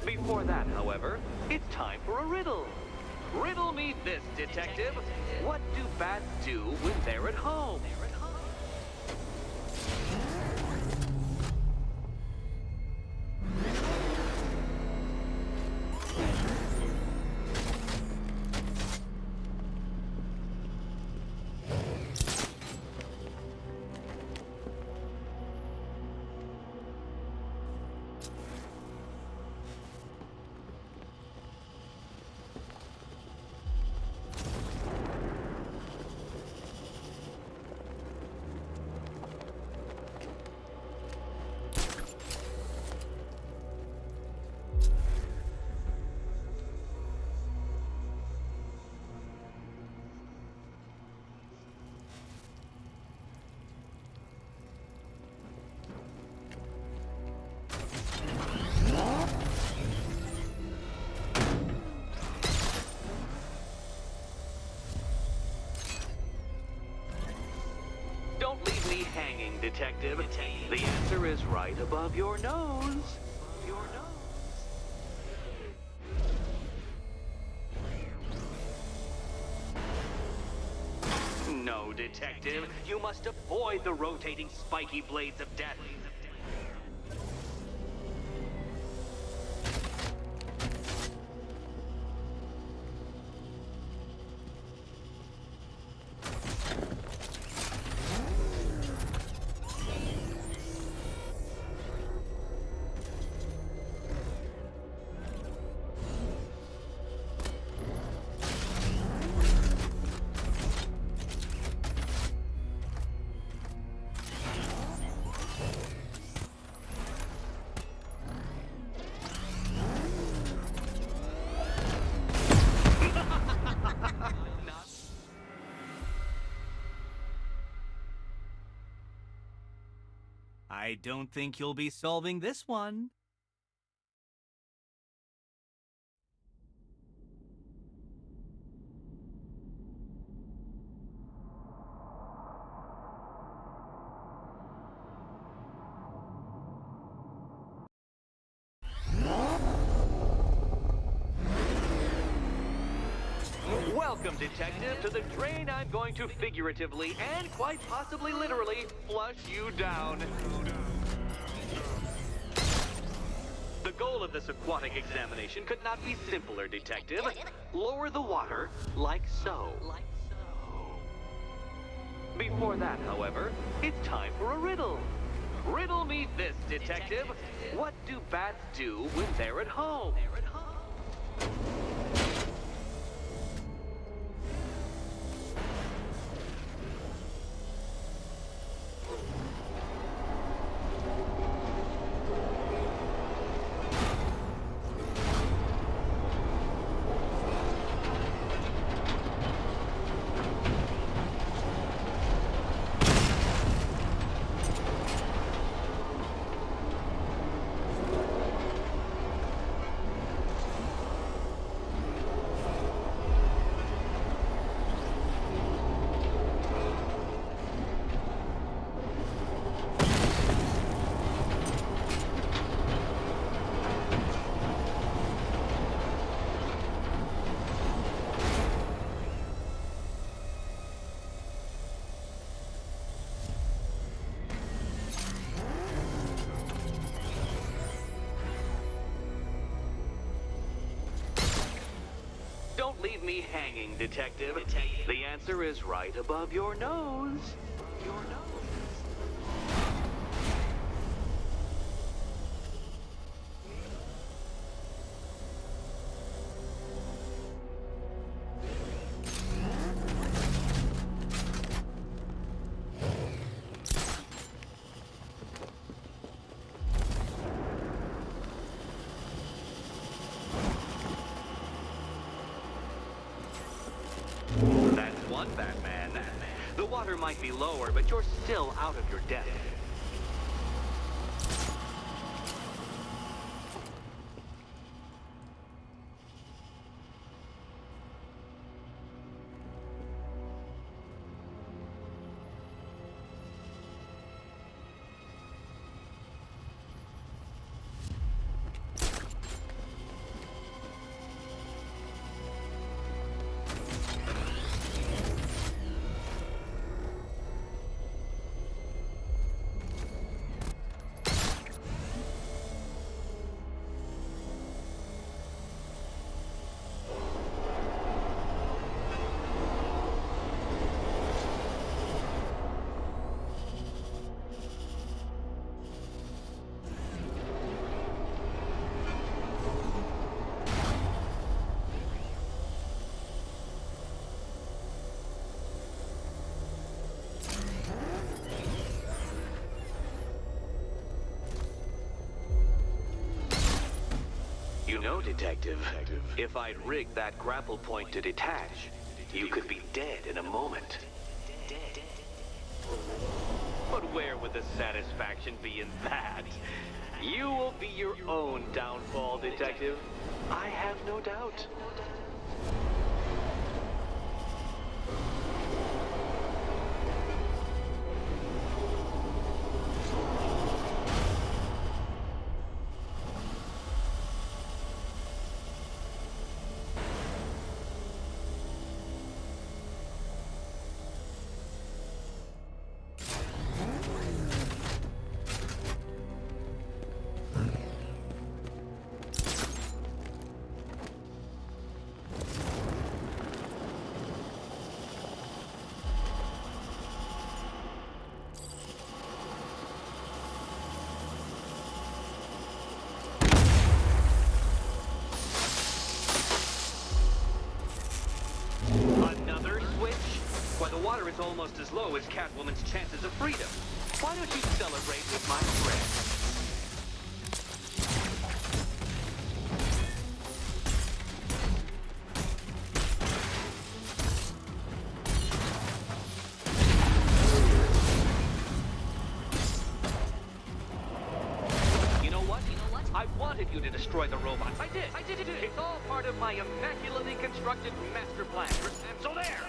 Before that, however, it's time for a riddle. Riddle me this, Detective. What do bats do when they're at home? Detective? The answer is right above your nose. Your nose. No, Detective. You must avoid the rotating spiky blades of death. I don't think you'll be solving this one. Welcome, Detective, to the drain I'm going to figuratively and quite possibly literally flush you down. The goal of this aquatic examination could not be simpler, Detective. Lower the water like so. Before that, however, it's time for a riddle. Riddle me this, Detective. What do bats do when they're at home? Don't leave me hanging, Detective. The answer is right above your nose. Your nose. That's one, Batman. The water might be lower, but you're still out of your depth. You know, Detective, if I'd rigged that grapple point to detach, you could be dead in a moment. But where would the satisfaction be in that? You will be your own downfall, Detective. I have no doubt. is almost as low as Catwoman's chances of freedom. Why don't you celebrate with my friend? I wanted you to destroy the robots. I did. It's all part of my immaculately constructed master plan. So there!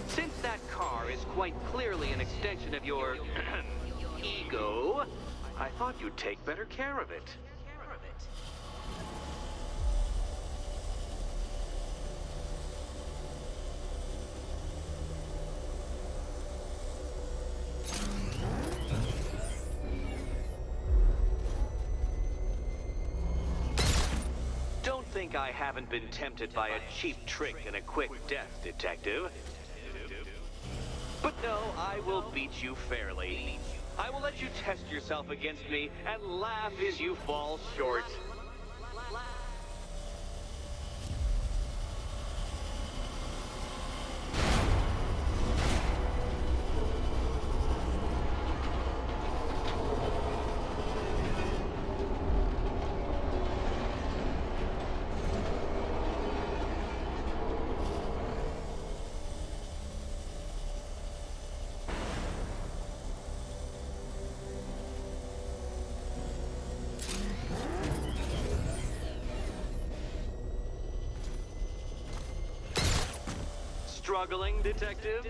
Since that car is quite clearly an extension of your ego, I thought you'd take better care of it. Don't think I haven't been tempted by a cheap trick and a quick death, Detective. But no, I will beat you fairly. I will let you test yourself against me and laugh as you fall short. Struggling, Detective?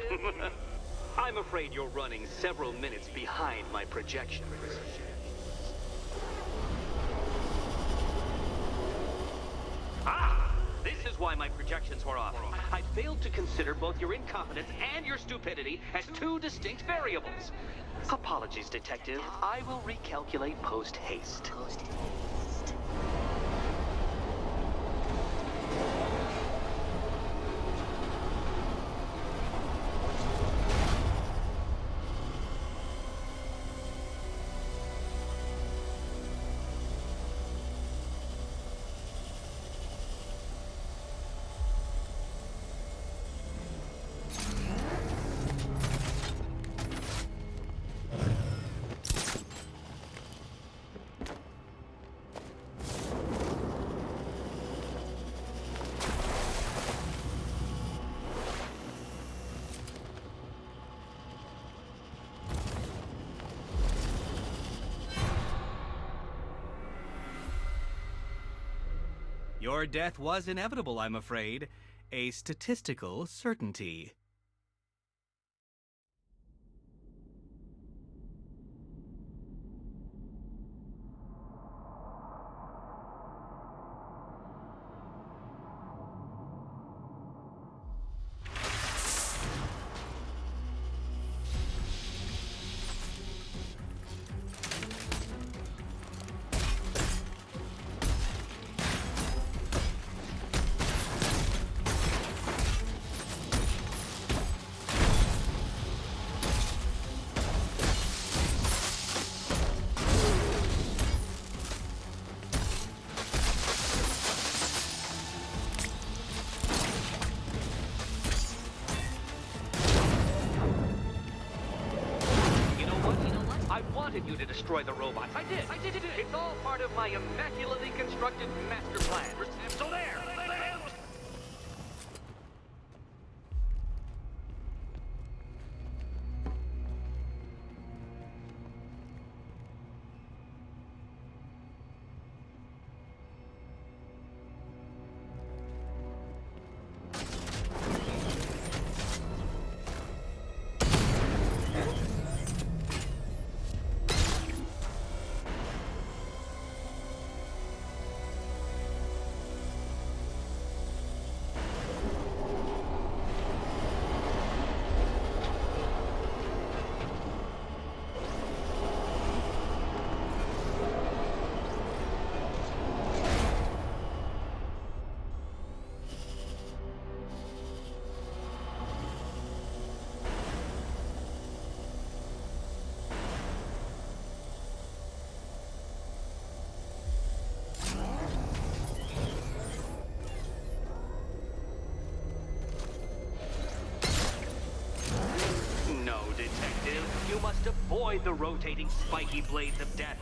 I'm afraid you're running several minutes behind my projections. Ah! This is why my projections were off. I failed to consider both your incompetence and your stupidity as two distinct variables. Apologies, Detective. I will recalculate post-haste. Your death was inevitable, I'm afraid. A statistical certainty. You to destroy the robots. I did. It's all part of my immaculately constructed master plan. So there! the rotating spiky blades of death.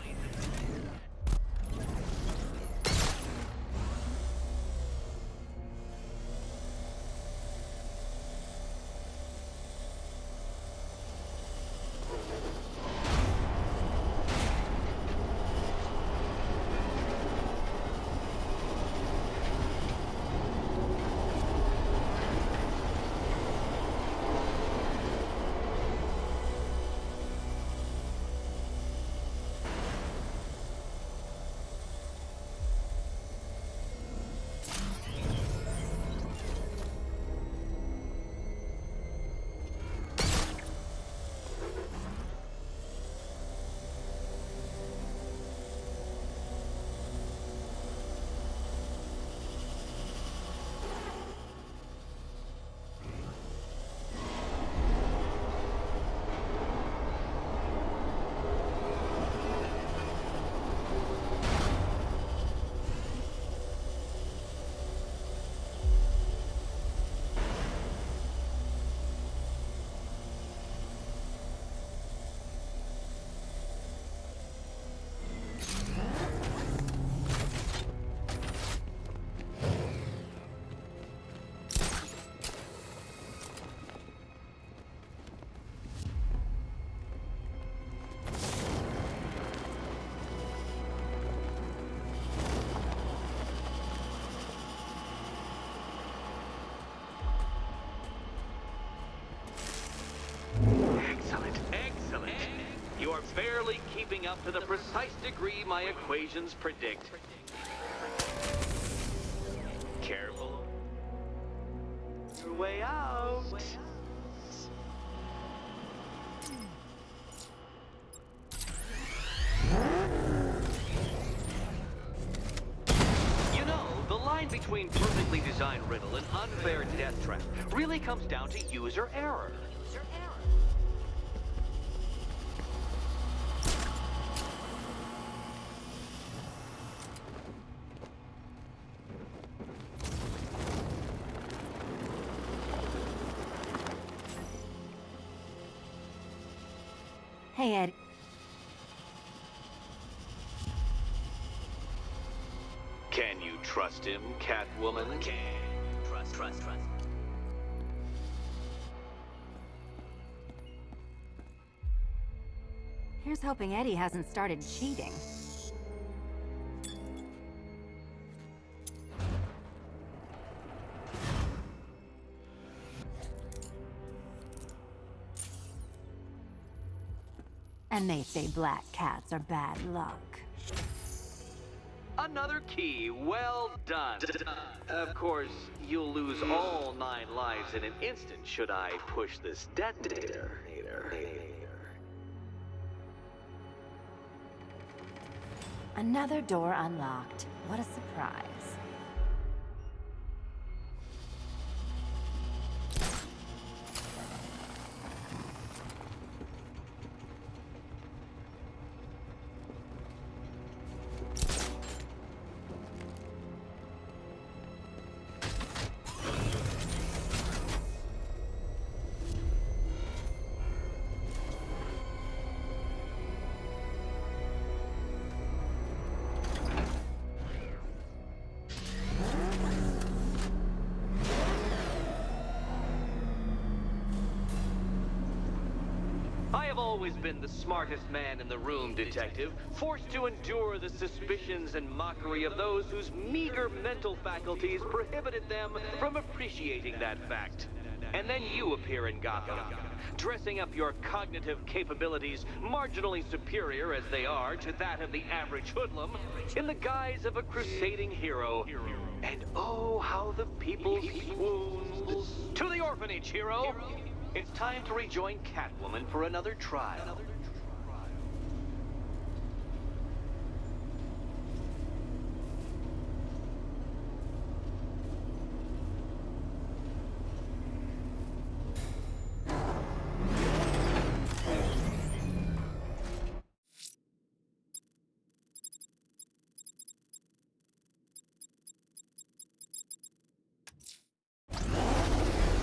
You are barely keeping up to the precise degree my equations predict. Careful. Your way out. You know, the line between perfectly designed riddle and unfair death trap really comes down to user error. Hey, Ed. Can you trust him, Catwoman? Trust. Here's hoping Eddie hasn't started cheating. And they say black cats are bad luck. Another key, well done. Of course, you'll lose all 9 lives in an instant should I push this detonator. Another door unlocked. What a surprise. I have always been the smartest man in the room, Detective, forced to endure the suspicions and mockery of those whose meager mental faculties prohibited them from appreciating that fact. And then you appear in Gotham, dressing up your cognitive capabilities marginally superior as they are to that of the average hoodlum, in the guise of a crusading hero. And oh, how the people swoon. To the orphanage, hero! It's time to rejoin Catwoman for another trial.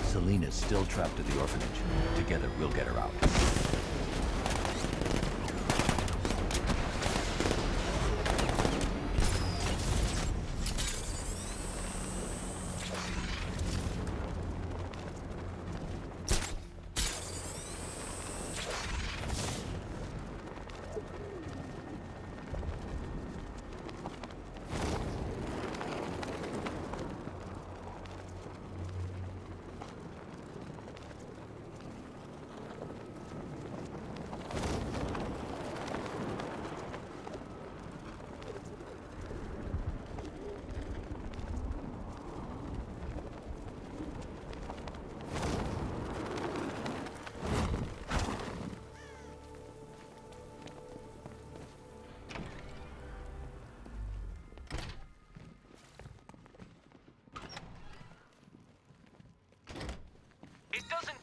Selena's still trapped at the orphanage. Together, we'll get her out.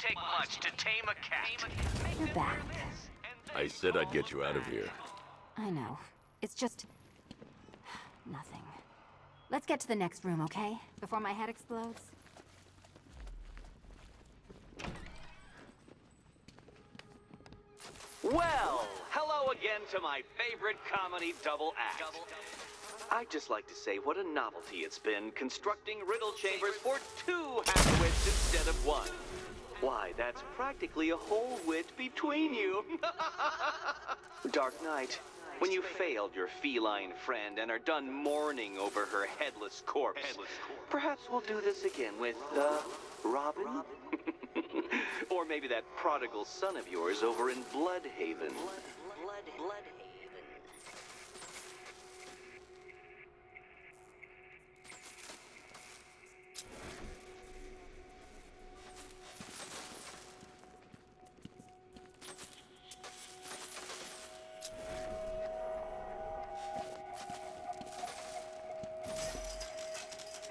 take much to tame a cat. You're back. I said I'd get you out of here. I know. It's just... nothing. Let's get to the next room, okay? Before my head explodes. Well, hello again to my favorite comedy double act. I'd just like to say what a novelty it's been constructing riddle chambers for 2 half-wits instead of 1. Why, that's practically a whole wit between you. Dark Knight, when you failed your feline friend and are done mourning over her headless corpse, perhaps we'll do this again with, Robin? Or maybe that prodigal son of yours over in Bloodhaven. Bloodhaven.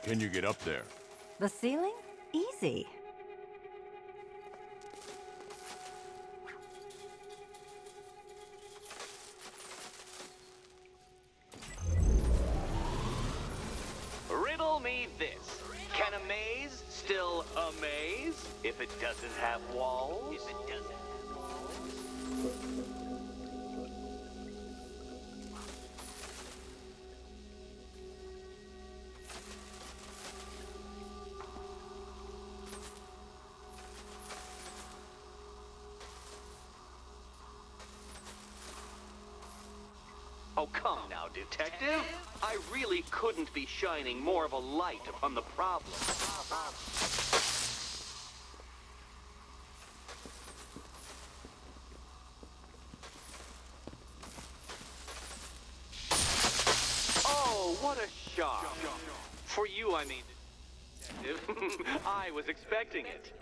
Can you get up there? The ceiling? Easy. Riddle me this. Can a maze still amaze if it doesn't have walls? Oh, come now, detective. I really couldn't be shining more of a light upon the problem. Oh, what a shock. For you, I mean, detective. I was expecting it.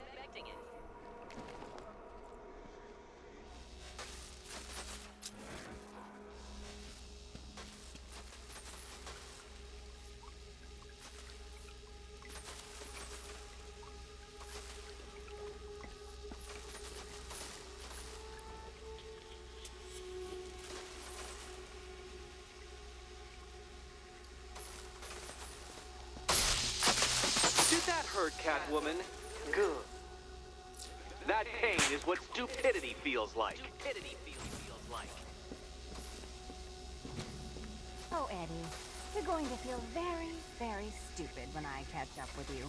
Hurt, Catwoman. Good. That pain is what stupidity feels like. Oh, Eddie. You're going to feel very, very stupid when I catch up with you.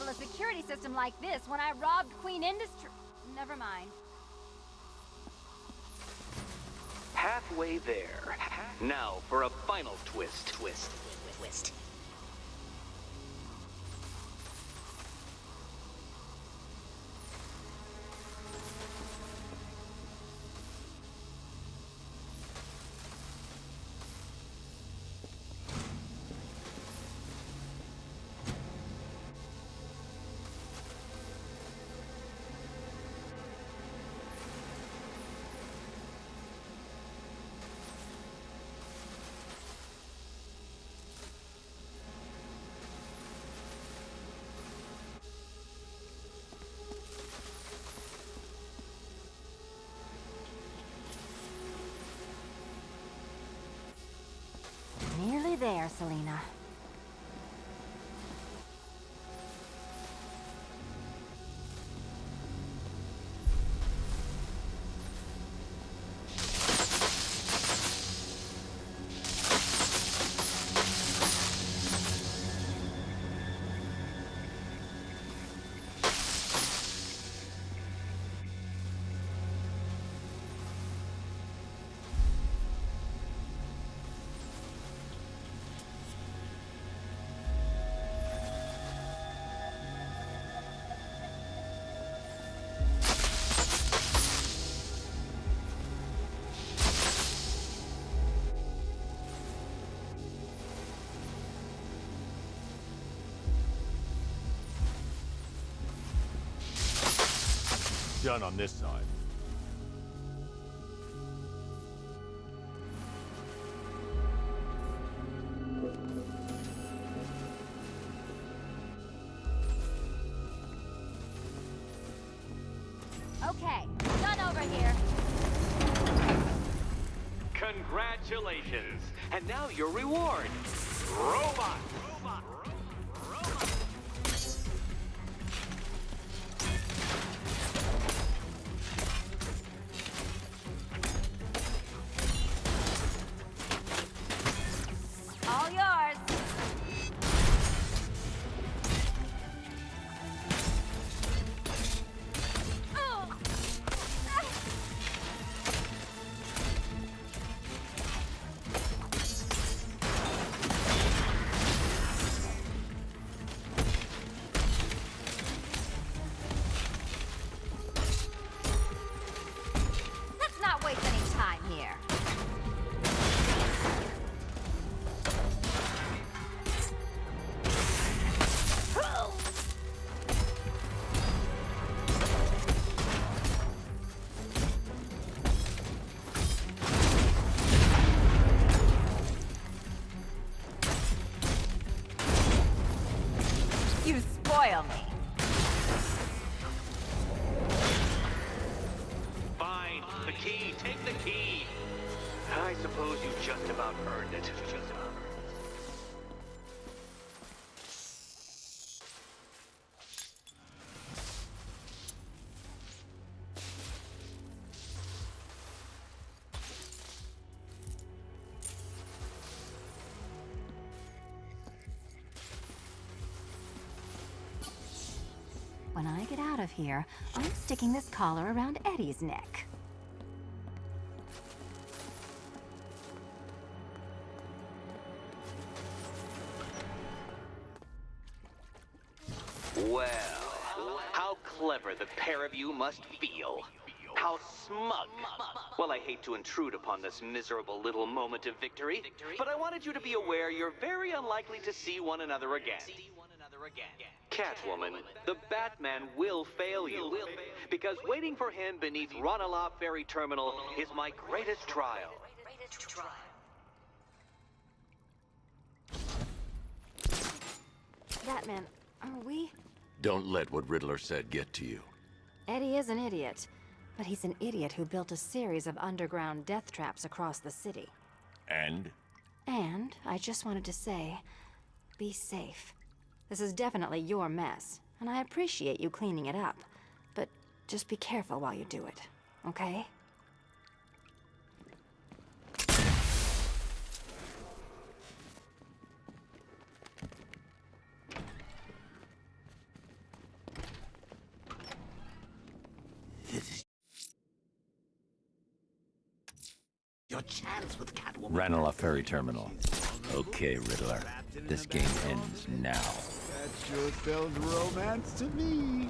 A security system like this when I robbed Queen Industry. Never mind. Halfway there. Now for a final twist. Twist. Nearly there, Selena. done on this side. Okay, done over here. Congratulations! And now your reward. Robot! All yours. Let's not waste any time here. You spoil me. Fine. The key. Take the key. I suppose you just about earned it. When I get out of here, I'm sticking this collar around Eddie's neck. Well, how clever the pair of you must feel. How smug. Well, I hate to intrude upon this miserable little moment of victory, but I wanted you to be aware you're very unlikely to see one another again. Catwoman, the Batman will fail you, because waiting for him beneath Ronalop Ferry Terminal is my greatest trial. Batman, are we? Don't let what Riddler said get to you. Eddie is an idiot, but he's an idiot who built a series of underground death traps across the city. And? And I just wanted to say, be safe. This is definitely your mess, and I appreciate you cleaning it up. But just be careful while you do it, okay? This is your chance with Catwoman. Ranelagh Ferry Terminal. Okay, Riddler. This game ends now. That sure spells romance to me.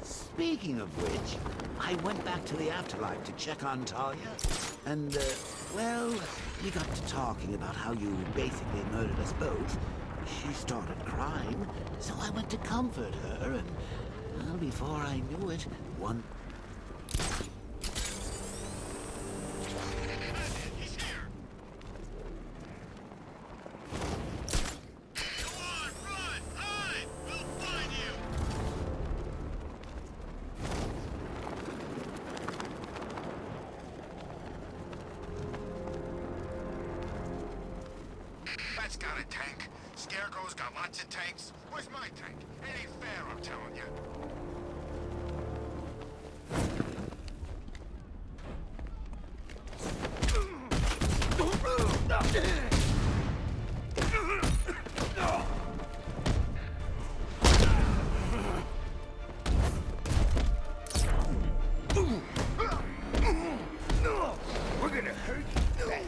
Speaking of which, I went back to the afterlife to check on Talia, and, well, we got to talking about how you basically murdered us both. She started crying, so I went to comfort her, and, well, before I knew it, one... Bat's got a tank. Scarecrow's got lots of tanks. Where's my tank? It ain't fair, I'm telling you. We're gonna hurt you bad.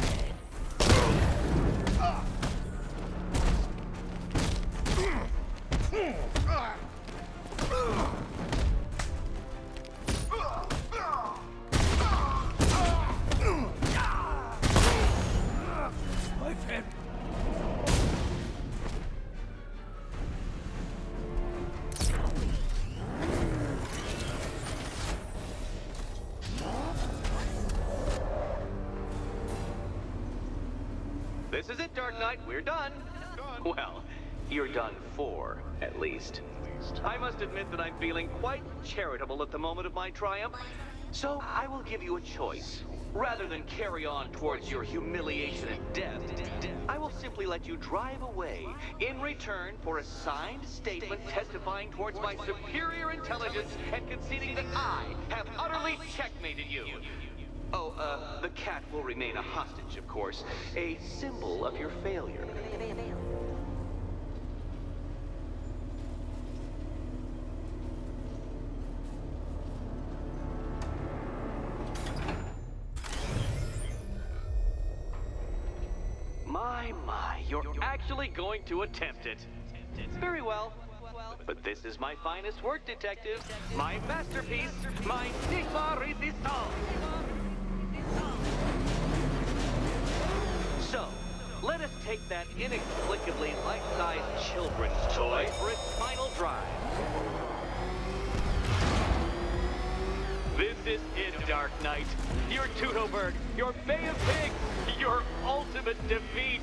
This is it, Dark Knight. We're done. Well, you're done for, at least. I must admit that I'm feeling quite charitable at the moment of my triumph. So I will give you a choice. Rather than carry on towards your humiliation and death, I will simply let you drive away in return for a signed statement testifying towards my superior intelligence and conceding that I have utterly checkmated you. Oh, the cat will remain a hostage, of course. A symbol of your failure. My, you're actually going to attempt it. Very well. But this is my finest work, detective. My masterpiece, my Sigma Resistance. So, let us take that inexplicably life-sized children's toy for its final drive. This is it, Dark Knight. Your Toodleberg, your Bay of Pigs, your ultimate defeat.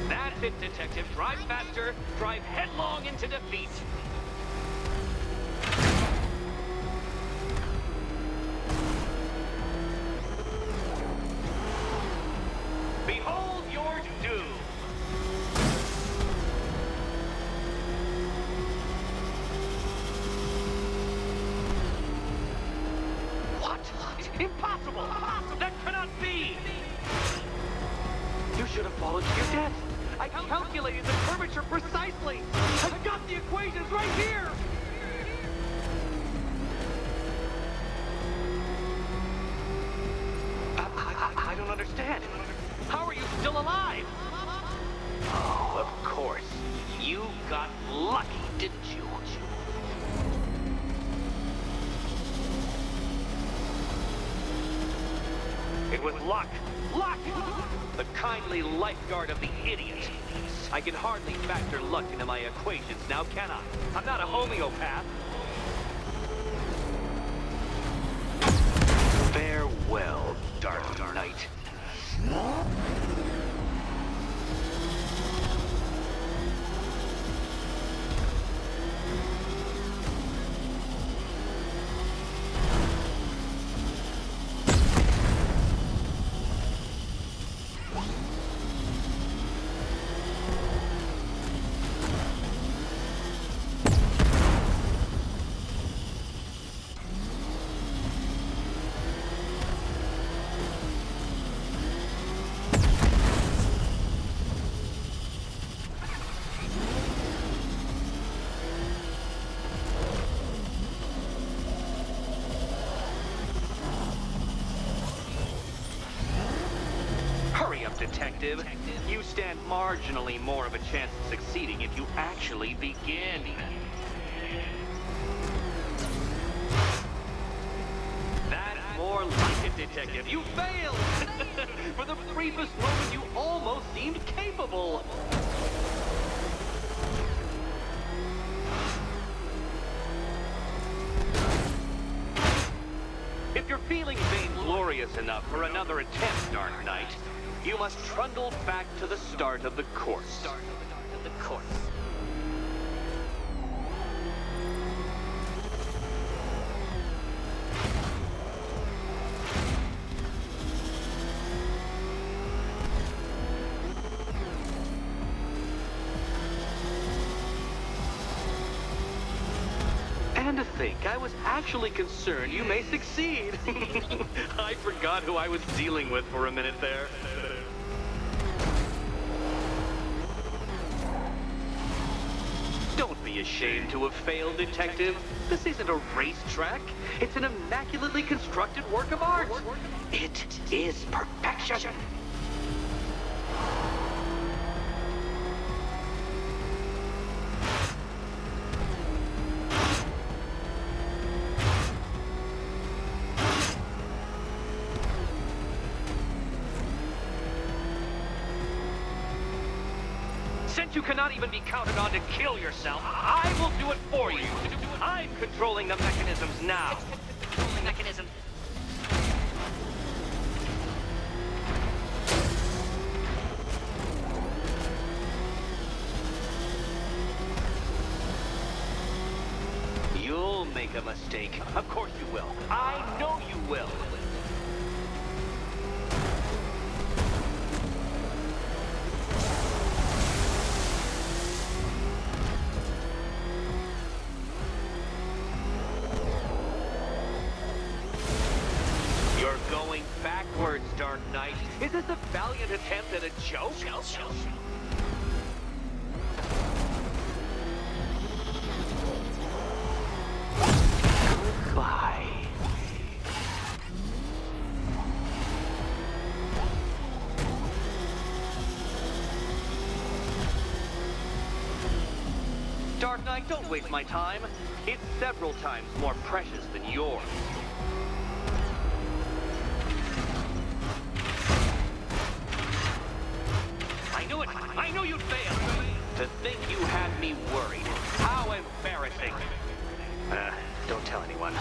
That's it, Detective. Drive faster, drive headlong into defeat. Behold your doom. Impossible! That cannot be! You should have fallen to your death. I calculated the curvature precisely. I've got the equations right here! I don't understand. How are you still alive? Oh, of course. You got lucky, didn't you? It was luck. Luck! The kindly lifeguard of the idiot. I can hardly factor luck into my equations now, can I? I'm not a homeopath. Farewell, Dark Knight. Detective, you stand marginally more of a chance of succeeding if you actually begin. That's more like it, Detective. You failed! For the briefest moment, you almost seemed capable. If you're feeling vainglorious enough for another attempt, Dark Knight, you must trundle back to the start of the course. And to think, I was actually concerned you may succeed. I forgot who I was dealing with for a minute there. Don't be ashamed to have failed, Detective. This isn't a racetrack. It's an immaculately constructed work of art. It is perfection. Since you cannot even be counted on to kill yourself, I will do it for you. I'm controlling the mechanisms now. Controlling mechanism. You'll make a mistake. Of course you will. I know you will. You're going backwards, Dark Knight. Is this a valiant attempt at a joke? Goodbye. Dark Knight, don't waste my time. It's several times more precious than yours. I knew you'd fail. To think you had me worried. How embarrassing. Don't tell anyone.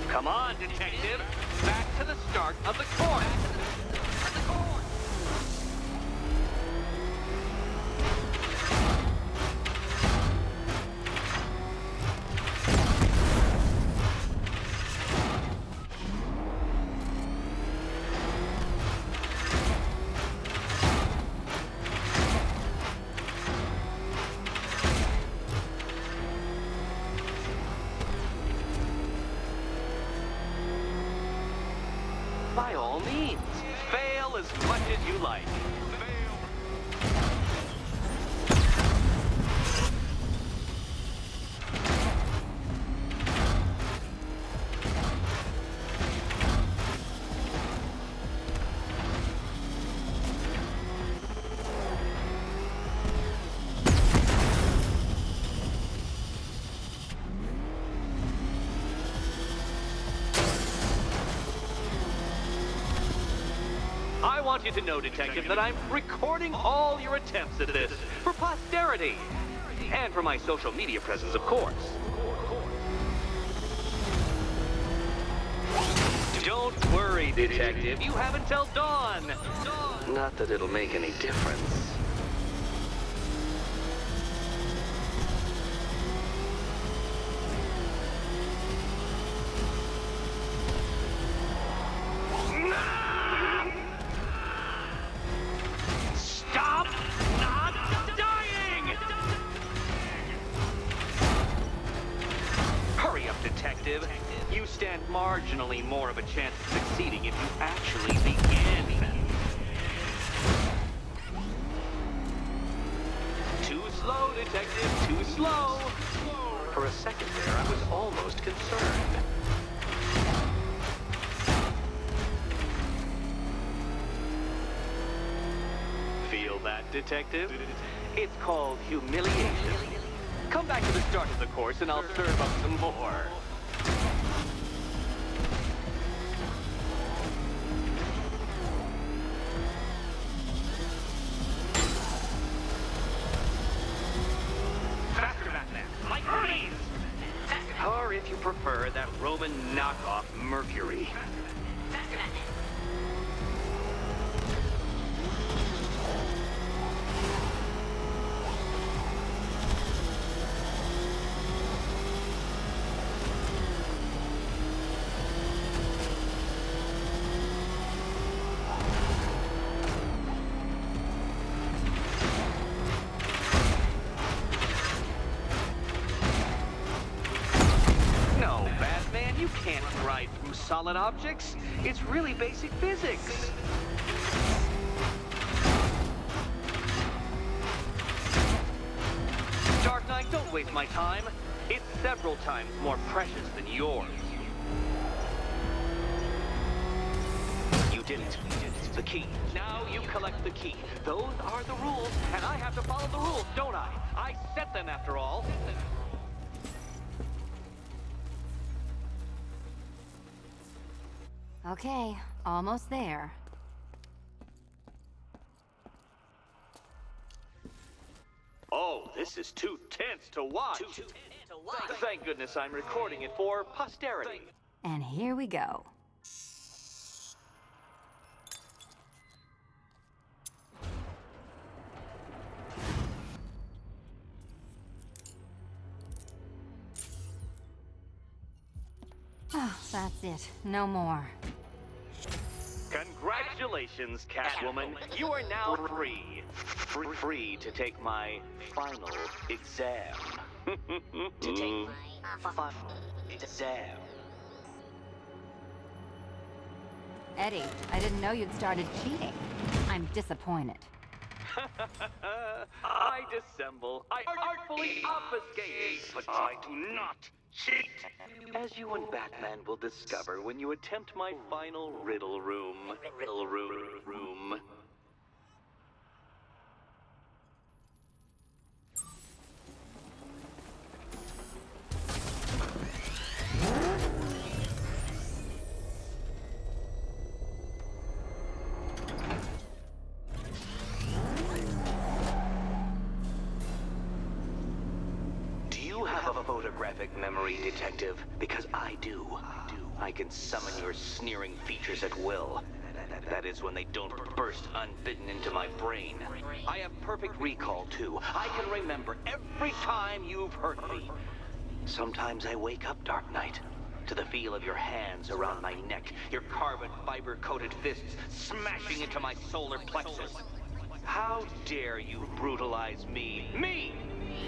Come on, detective. Back to the start of the course. By all means, fail as much as you like. I want you to know, Detective, that I'm recording all your attempts at this for posterity. And for my social media presence, of course. Don't worry, Detective. You have until dawn. Not that it'll make any difference. Stop not dying! Hurry up, Detective. You stand marginally more of a chance of succeeding if you actually begin. Too slow, Detective, too slow. For a second there, I was almost concerned. Feel that, Detective? It's called humiliation. Come back to the start of the course and I'll serve up some more. Faster, Batman! Like Hermes! Or if you prefer, that Roman knockoff Mercury. No, Batman, you can't ride through solid objects. It's really basic physics. Dark Knight, don't waste my time. It's several times more precious than yours. You didn't. The key. Now you collect the key. Those are the rules, and I have to follow the rules, don't I? I set them after all. Okay, almost there. Oh, this is too tense to watch. Thank goodness I'm recording it for posterity. And here we go. Oh, that's it. No more. Congratulations, Catwoman. You are now free. Free to take my final exam. To take my final exam. Eddie, I didn't know you'd started cheating. I'm disappointed. I dissemble. I artfully obfuscate. But I do not cheat. As you and Batman will discover when you attempt my final riddle room. Riddle room. Do you have a photographic memory, Detective? Because I do. I can summon your sneering features at will. That is when they don't burst unbidden into my brain. I have perfect recall, too. I can remember every time you've hurt me. Sometimes I wake up, Dark Knight, to the feel of your hands around my neck, your carbon fiber-coated fists smashing into my solar plexus. How dare you brutalize me? Me!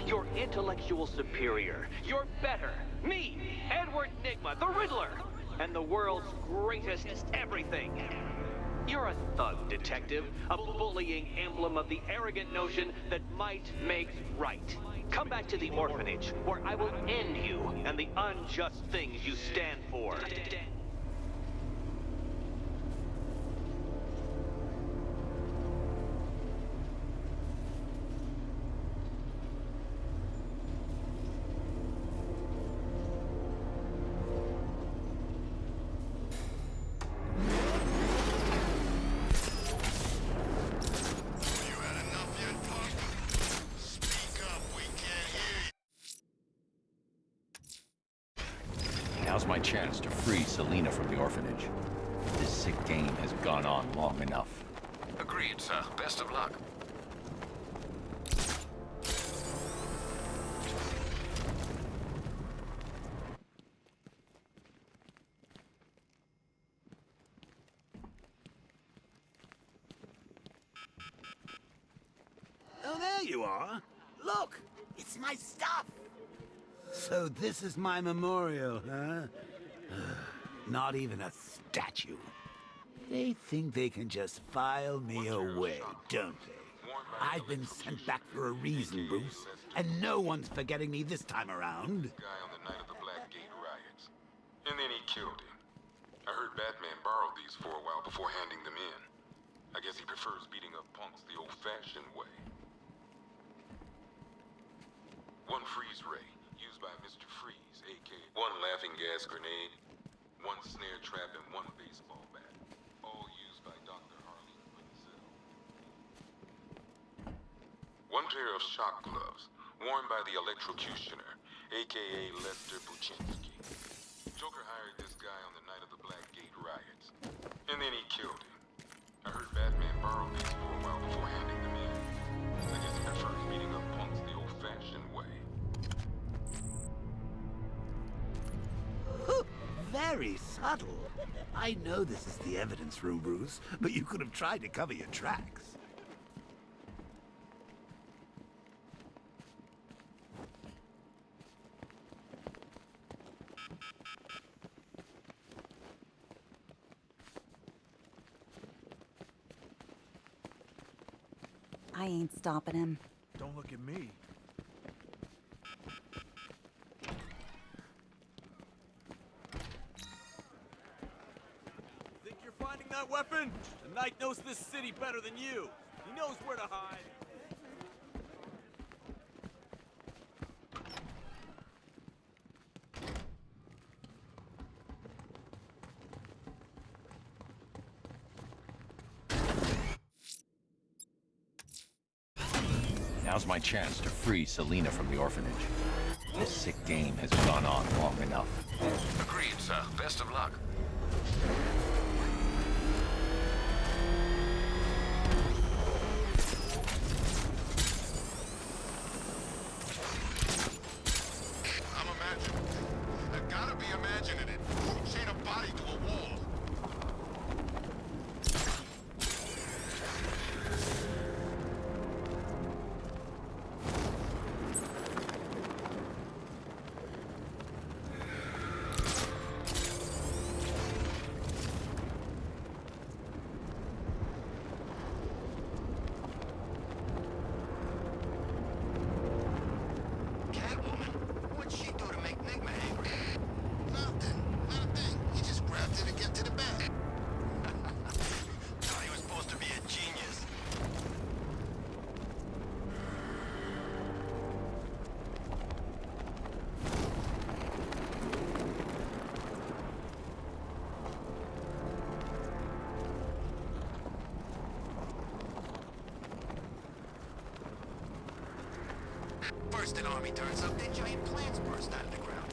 Your intellectual superior. Your better. Me, Edward Nygma, the Riddler, and the world's greatest everything. You're a thug, Detective, a bullying emblem of the arrogant notion that might makes right. Come back to the orphanage, where I will end you and the unjust things you stand for. Now's my chance to free Selina from the orphanage. This sick game has gone on long enough. Agreed, sir. Best of luck. Oh, there you are. Look, it's my stuff. So this is my memorial, huh? Not even a statue. They think they can just file me away, don't they? I've been sent back for a reason, Bruce, and no one's forgetting me this time around. Guy on the night of the Blackgate riots. And then he killed him. I heard Batman borrowed these for a while before handing them in. I guess he prefers beating up punks the old-fashioned way. One freeze ray, used by Mr. Freeze, a.k.a. one laughing gas grenade, one snare trap, and one baseball bat. All used by Dr. Harleen Quinzel. One pair of shock gloves, worn by the electrocutioner, a.k.a. Lester Buczynski. Joker hired this guy on the night of the Blackgate riots, and then he killed him. I heard Batman borrowed these for a while before handing them in. I guess he prefers beating up punks the old-fashioned way. Very subtle. I know this is the evidence room, Bruce, but you could have tried to cover your tracks. I ain't stopping him. Don't look at me. Think you're finding that weapon? The Knight knows this city better than you. He knows where to hide. Now's my chance to free Selina from the orphanage. This sick game has gone on long enough. Agreed, sir. Best of luck. I'm imagining. I gotta be imagining it. Chain a body to a wall. Catwoman? What'd she do to make Nigma angry? Nothing. Not a thing. He just grabbed it to get to the bed. Thought he was supposed to be a genius. First an army turns up, then giant plans burst out of the ground.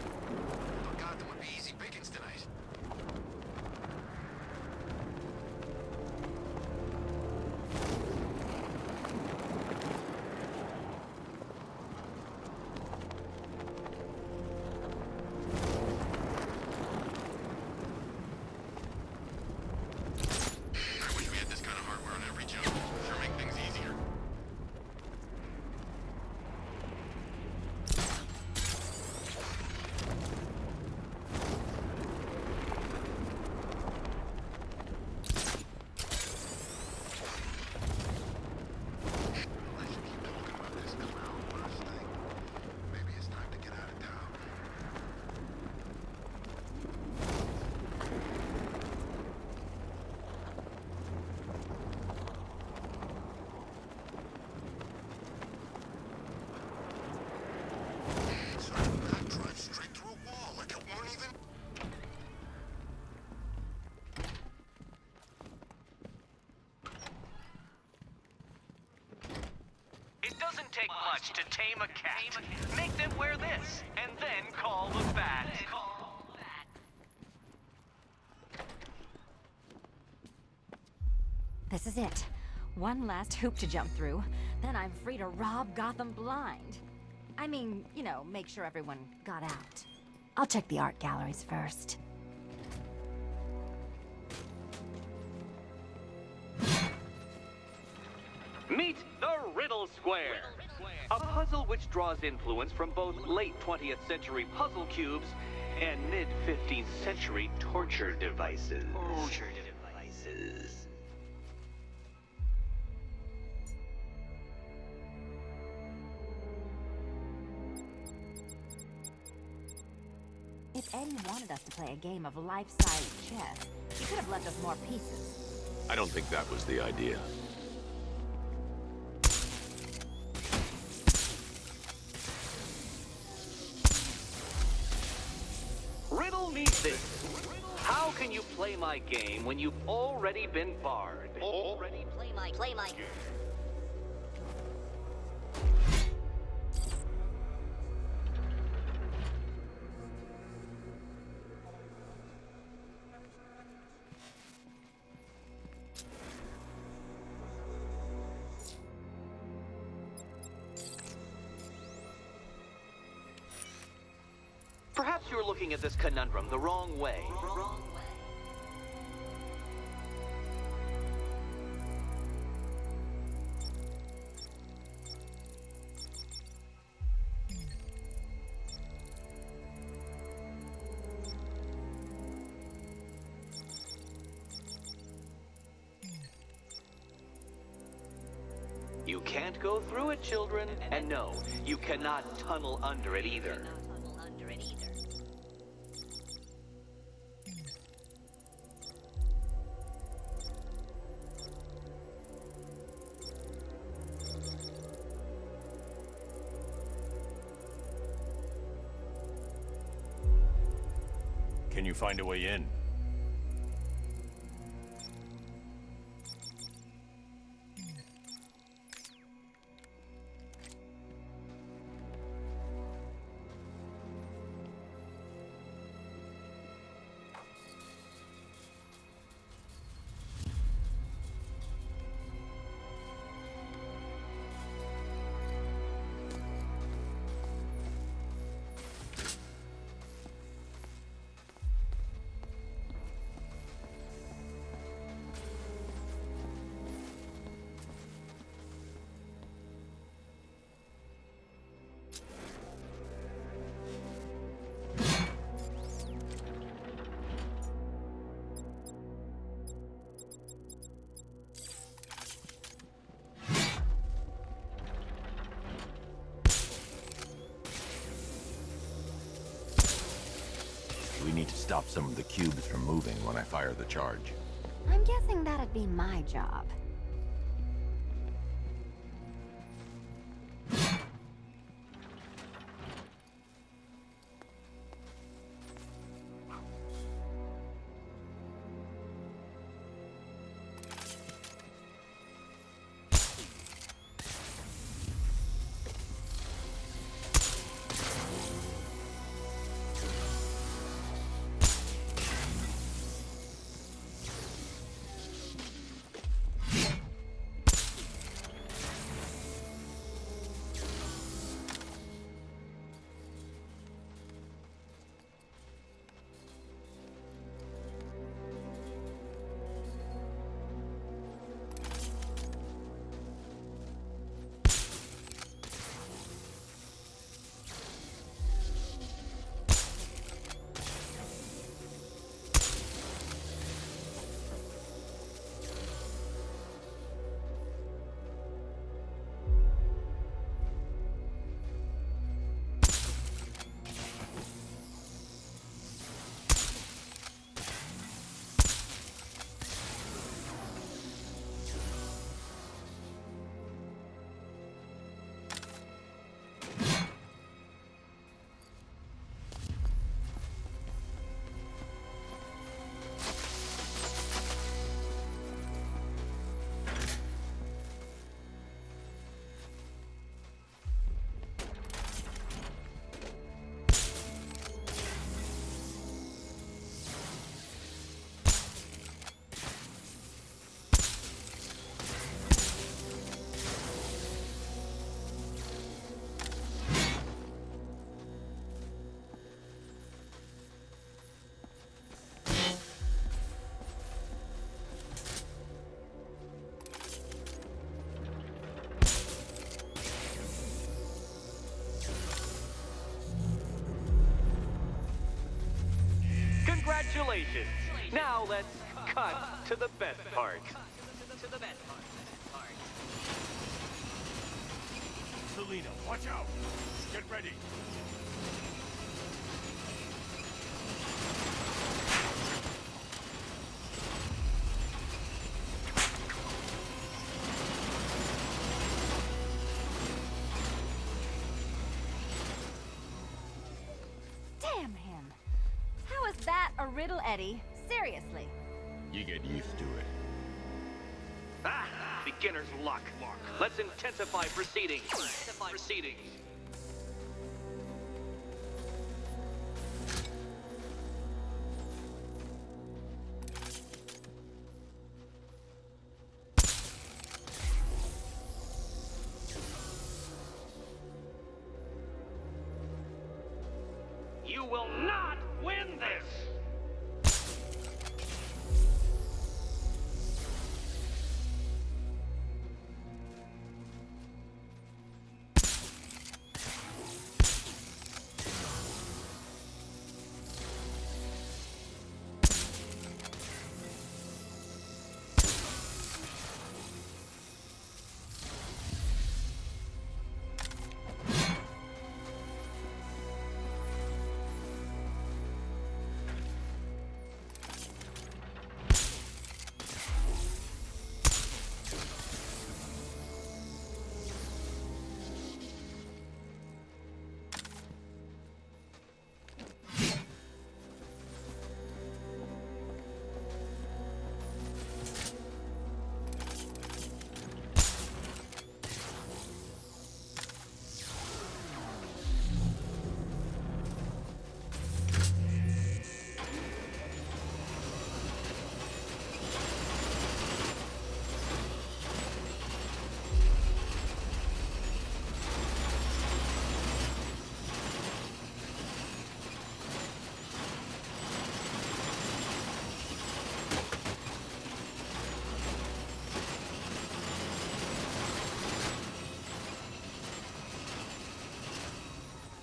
But Gotham would be easy pickings tonight. I wish we had this kind of hardware on every job. Sure make things easier. I should keep talking about this clown first thing. Maybe it's time to get out of town. So I drive straight through a wall like it won't even. It doesn't take much to tame a cat. Make them wear this, and then call the bat. This is it. One last hoop to jump through, then I'm free to rob Gotham blind. I mean, you know, make sure everyone got out. I'll check the art galleries first. Meet the Riddle Square, a puzzle which draws influence from both late 20th century puzzle cubes and mid 15th century torture devices. If Eddie wanted us to play a game of life-size chess, he could have left us more pieces. I don't think that was the idea. Riddle me this. How can you play my game when you've already been barred? Already play my game. Perhaps you're looking at this conundrum the wrong way. You can't go through it, children. And no, you cannot tunnel under it either. Can you find a way in? stop some of the cubes from moving when I fire the charge. I'm guessing that'd be my job. Congratulations! Now let's cut to the best part. Selena, watch out! Get ready! Damn him. How is that a riddle, Eddie? Seriously. You get used to it. Ah! Beginner's luck. Let's intensify proceedings. You will not win this!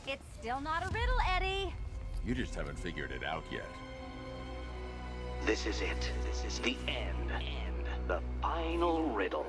It's still not a riddle, Eddie. You just haven't figured it out yet. This is it. This is the end. The final riddle.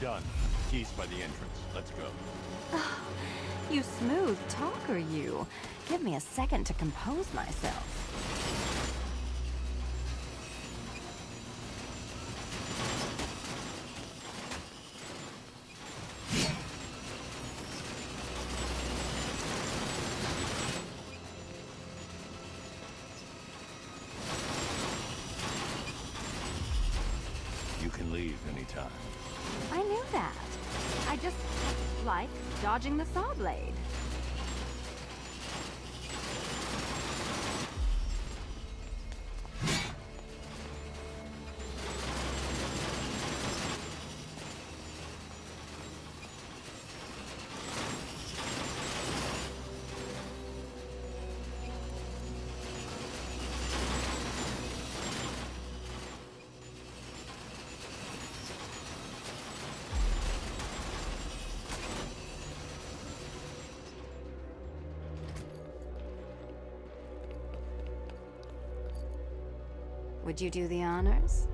Done. Keys by the entrance. Let's go. You smooth talker, you. Give me a second to compose myself. You can leave anytime. I knew that. I just like dodging the saw blade. Would you do the honors?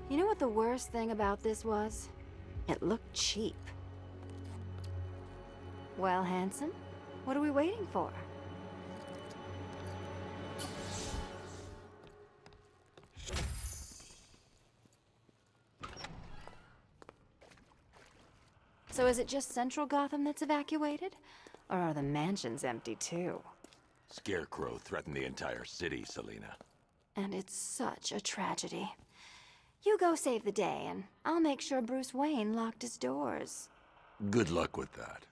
You know what the worst thing about this was? It looked cheap. Well, handsome, what are we waiting for? So is it just Central Gotham that's evacuated? Or are the mansions empty too? Scarecrow threatened the entire city, Selina. And it's such a tragedy. You go save the day, and I'll make sure Bruce Wayne locked his doors. Good luck with that.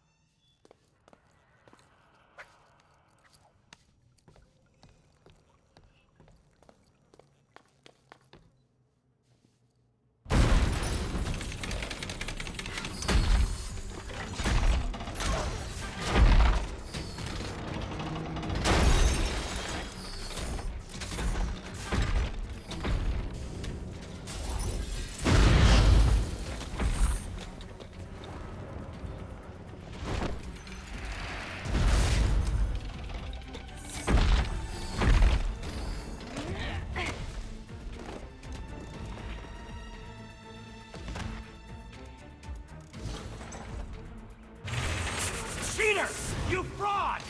Cheater! You fraud!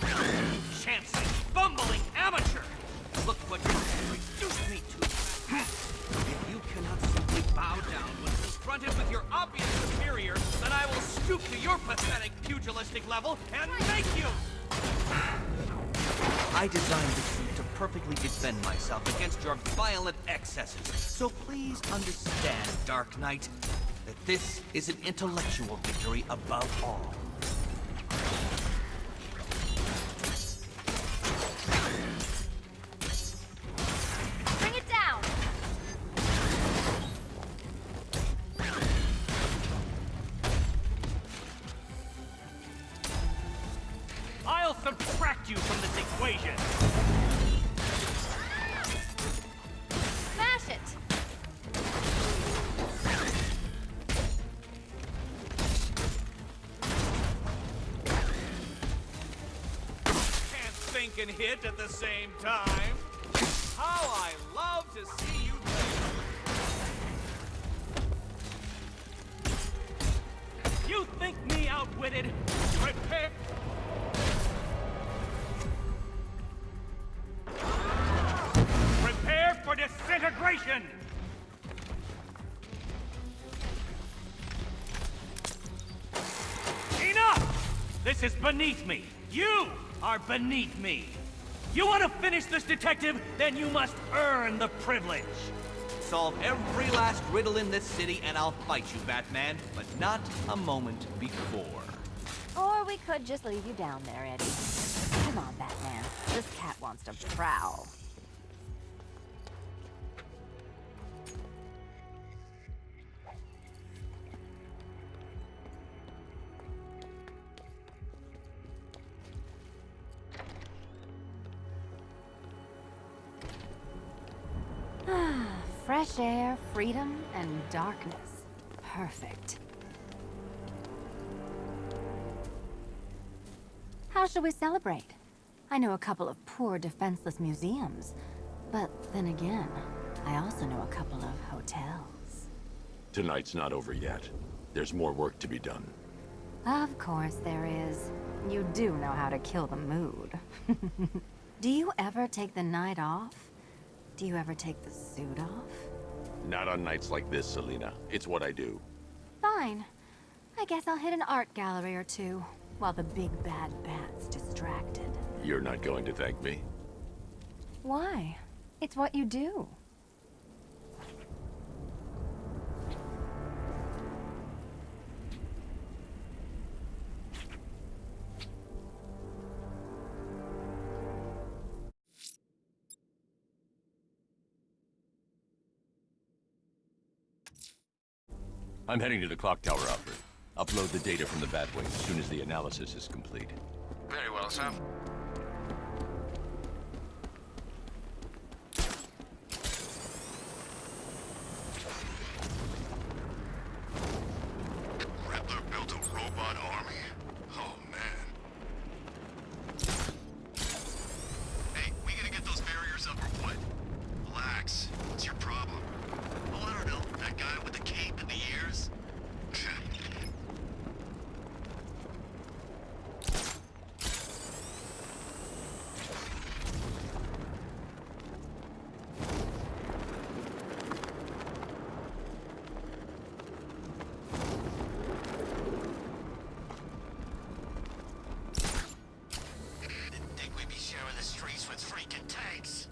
Chancing, bumbling amateur! Look what you reduced me to! If you cannot simply bow down when confronted with your obvious superior, then I will stoop to your pathetic pugilistic level and make you! I designed the suit to perfectly defend myself against your violent excesses. So please understand, Dark Knight, that this is an intellectual victory above all. Bring it down! I'll subtract you from this equation! Smash it! Can't think and hit at the same time. How I love to see you play. You think me outwitted? Prepare. Prepare for disintegration! Enough! This is beneath me. You are beneath me. You want to finish this, detective? Then you must earn the privilege. Solve every last riddle in this city and I'll fight you, Batman, but not a moment before. Or we could just leave you down there, Eddie. Come on, Batman. This cat wants to prowl. Fresh air, freedom, and darkness. perfect. How should we celebrate? I know a couple of poor, defenseless museums. But then again, I also know a couple of hotels. Tonight's not over yet. There's more work to be done. Of course there is. You do know how to kill the mood. Do you ever take the night off? Do you ever take the suit off? Not on nights like this, Selina. It's what I do. Fine. I guess I'll hit an art gallery or two, while the big bad bat's distracted. You're not going to thank me? Why? It's what you do. I'm heading to the clock tower, Alfred. Upload the data from the Batwing as soon as the analysis is complete. Very well, sir. Riddler built a robot army? Oh, man. Hey, we gonna get those barriers up or what? Relax. What's your problem? Oh, I don't know. That guy with the cape and the ears? Didn't think we'd be sharing the streets with freaking tanks.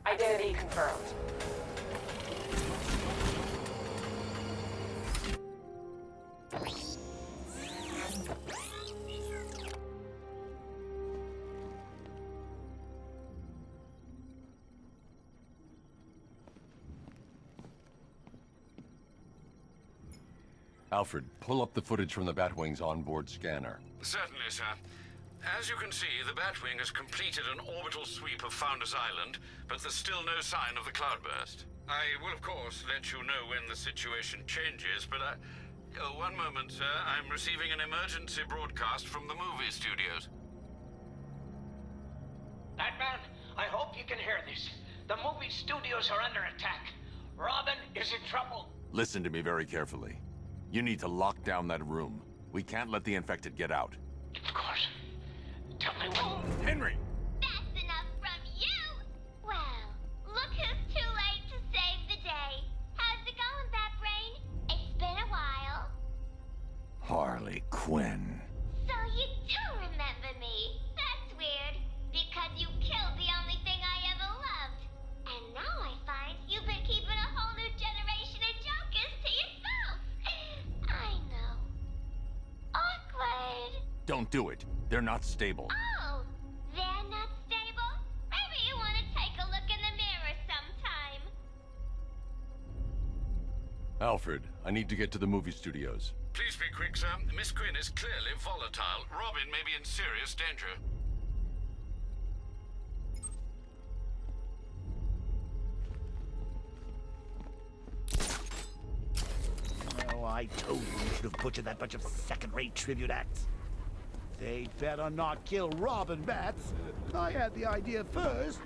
Identity confirmed. Alfred, pull up the footage from the Batwing's onboard scanner. Certainly, sir. As you can see, the Batwing has completed an orbital sweep of Founders Island, but there's still no sign of the cloudburst. I will, of course, let you know when the situation changes, but one moment, sir. I'm receiving an emergency broadcast from the movie studios. Batman, I hope you can hear this. The movie studios are under attack. Robin is in trouble. Listen to me very carefully. You need to lock down that room. We can't let the infected get out. Of course. Tell me what... Henry! That's enough from you! Well, look who's too late to save the day. How's it going, Batbrain? It's been a while. Harley Quinn. So you do remember me. That's weird, because you killed the only thing I ever loved. And now I find you've been keeping a whole new generation of jokers to yourself. I know. Awkward. Don't do it. They're not stable. Oh, they're not stable? Maybe you want to take a look in the mirror sometime. Alfred, I need to get to the movie studios. Please be quick, sir. Miss Quinn is clearly volatile. Robin may be in serious danger. Oh, I told you should have butchered that bunch of second-rate tribute acts. They'd better not kill Robin Bats. I had the idea first.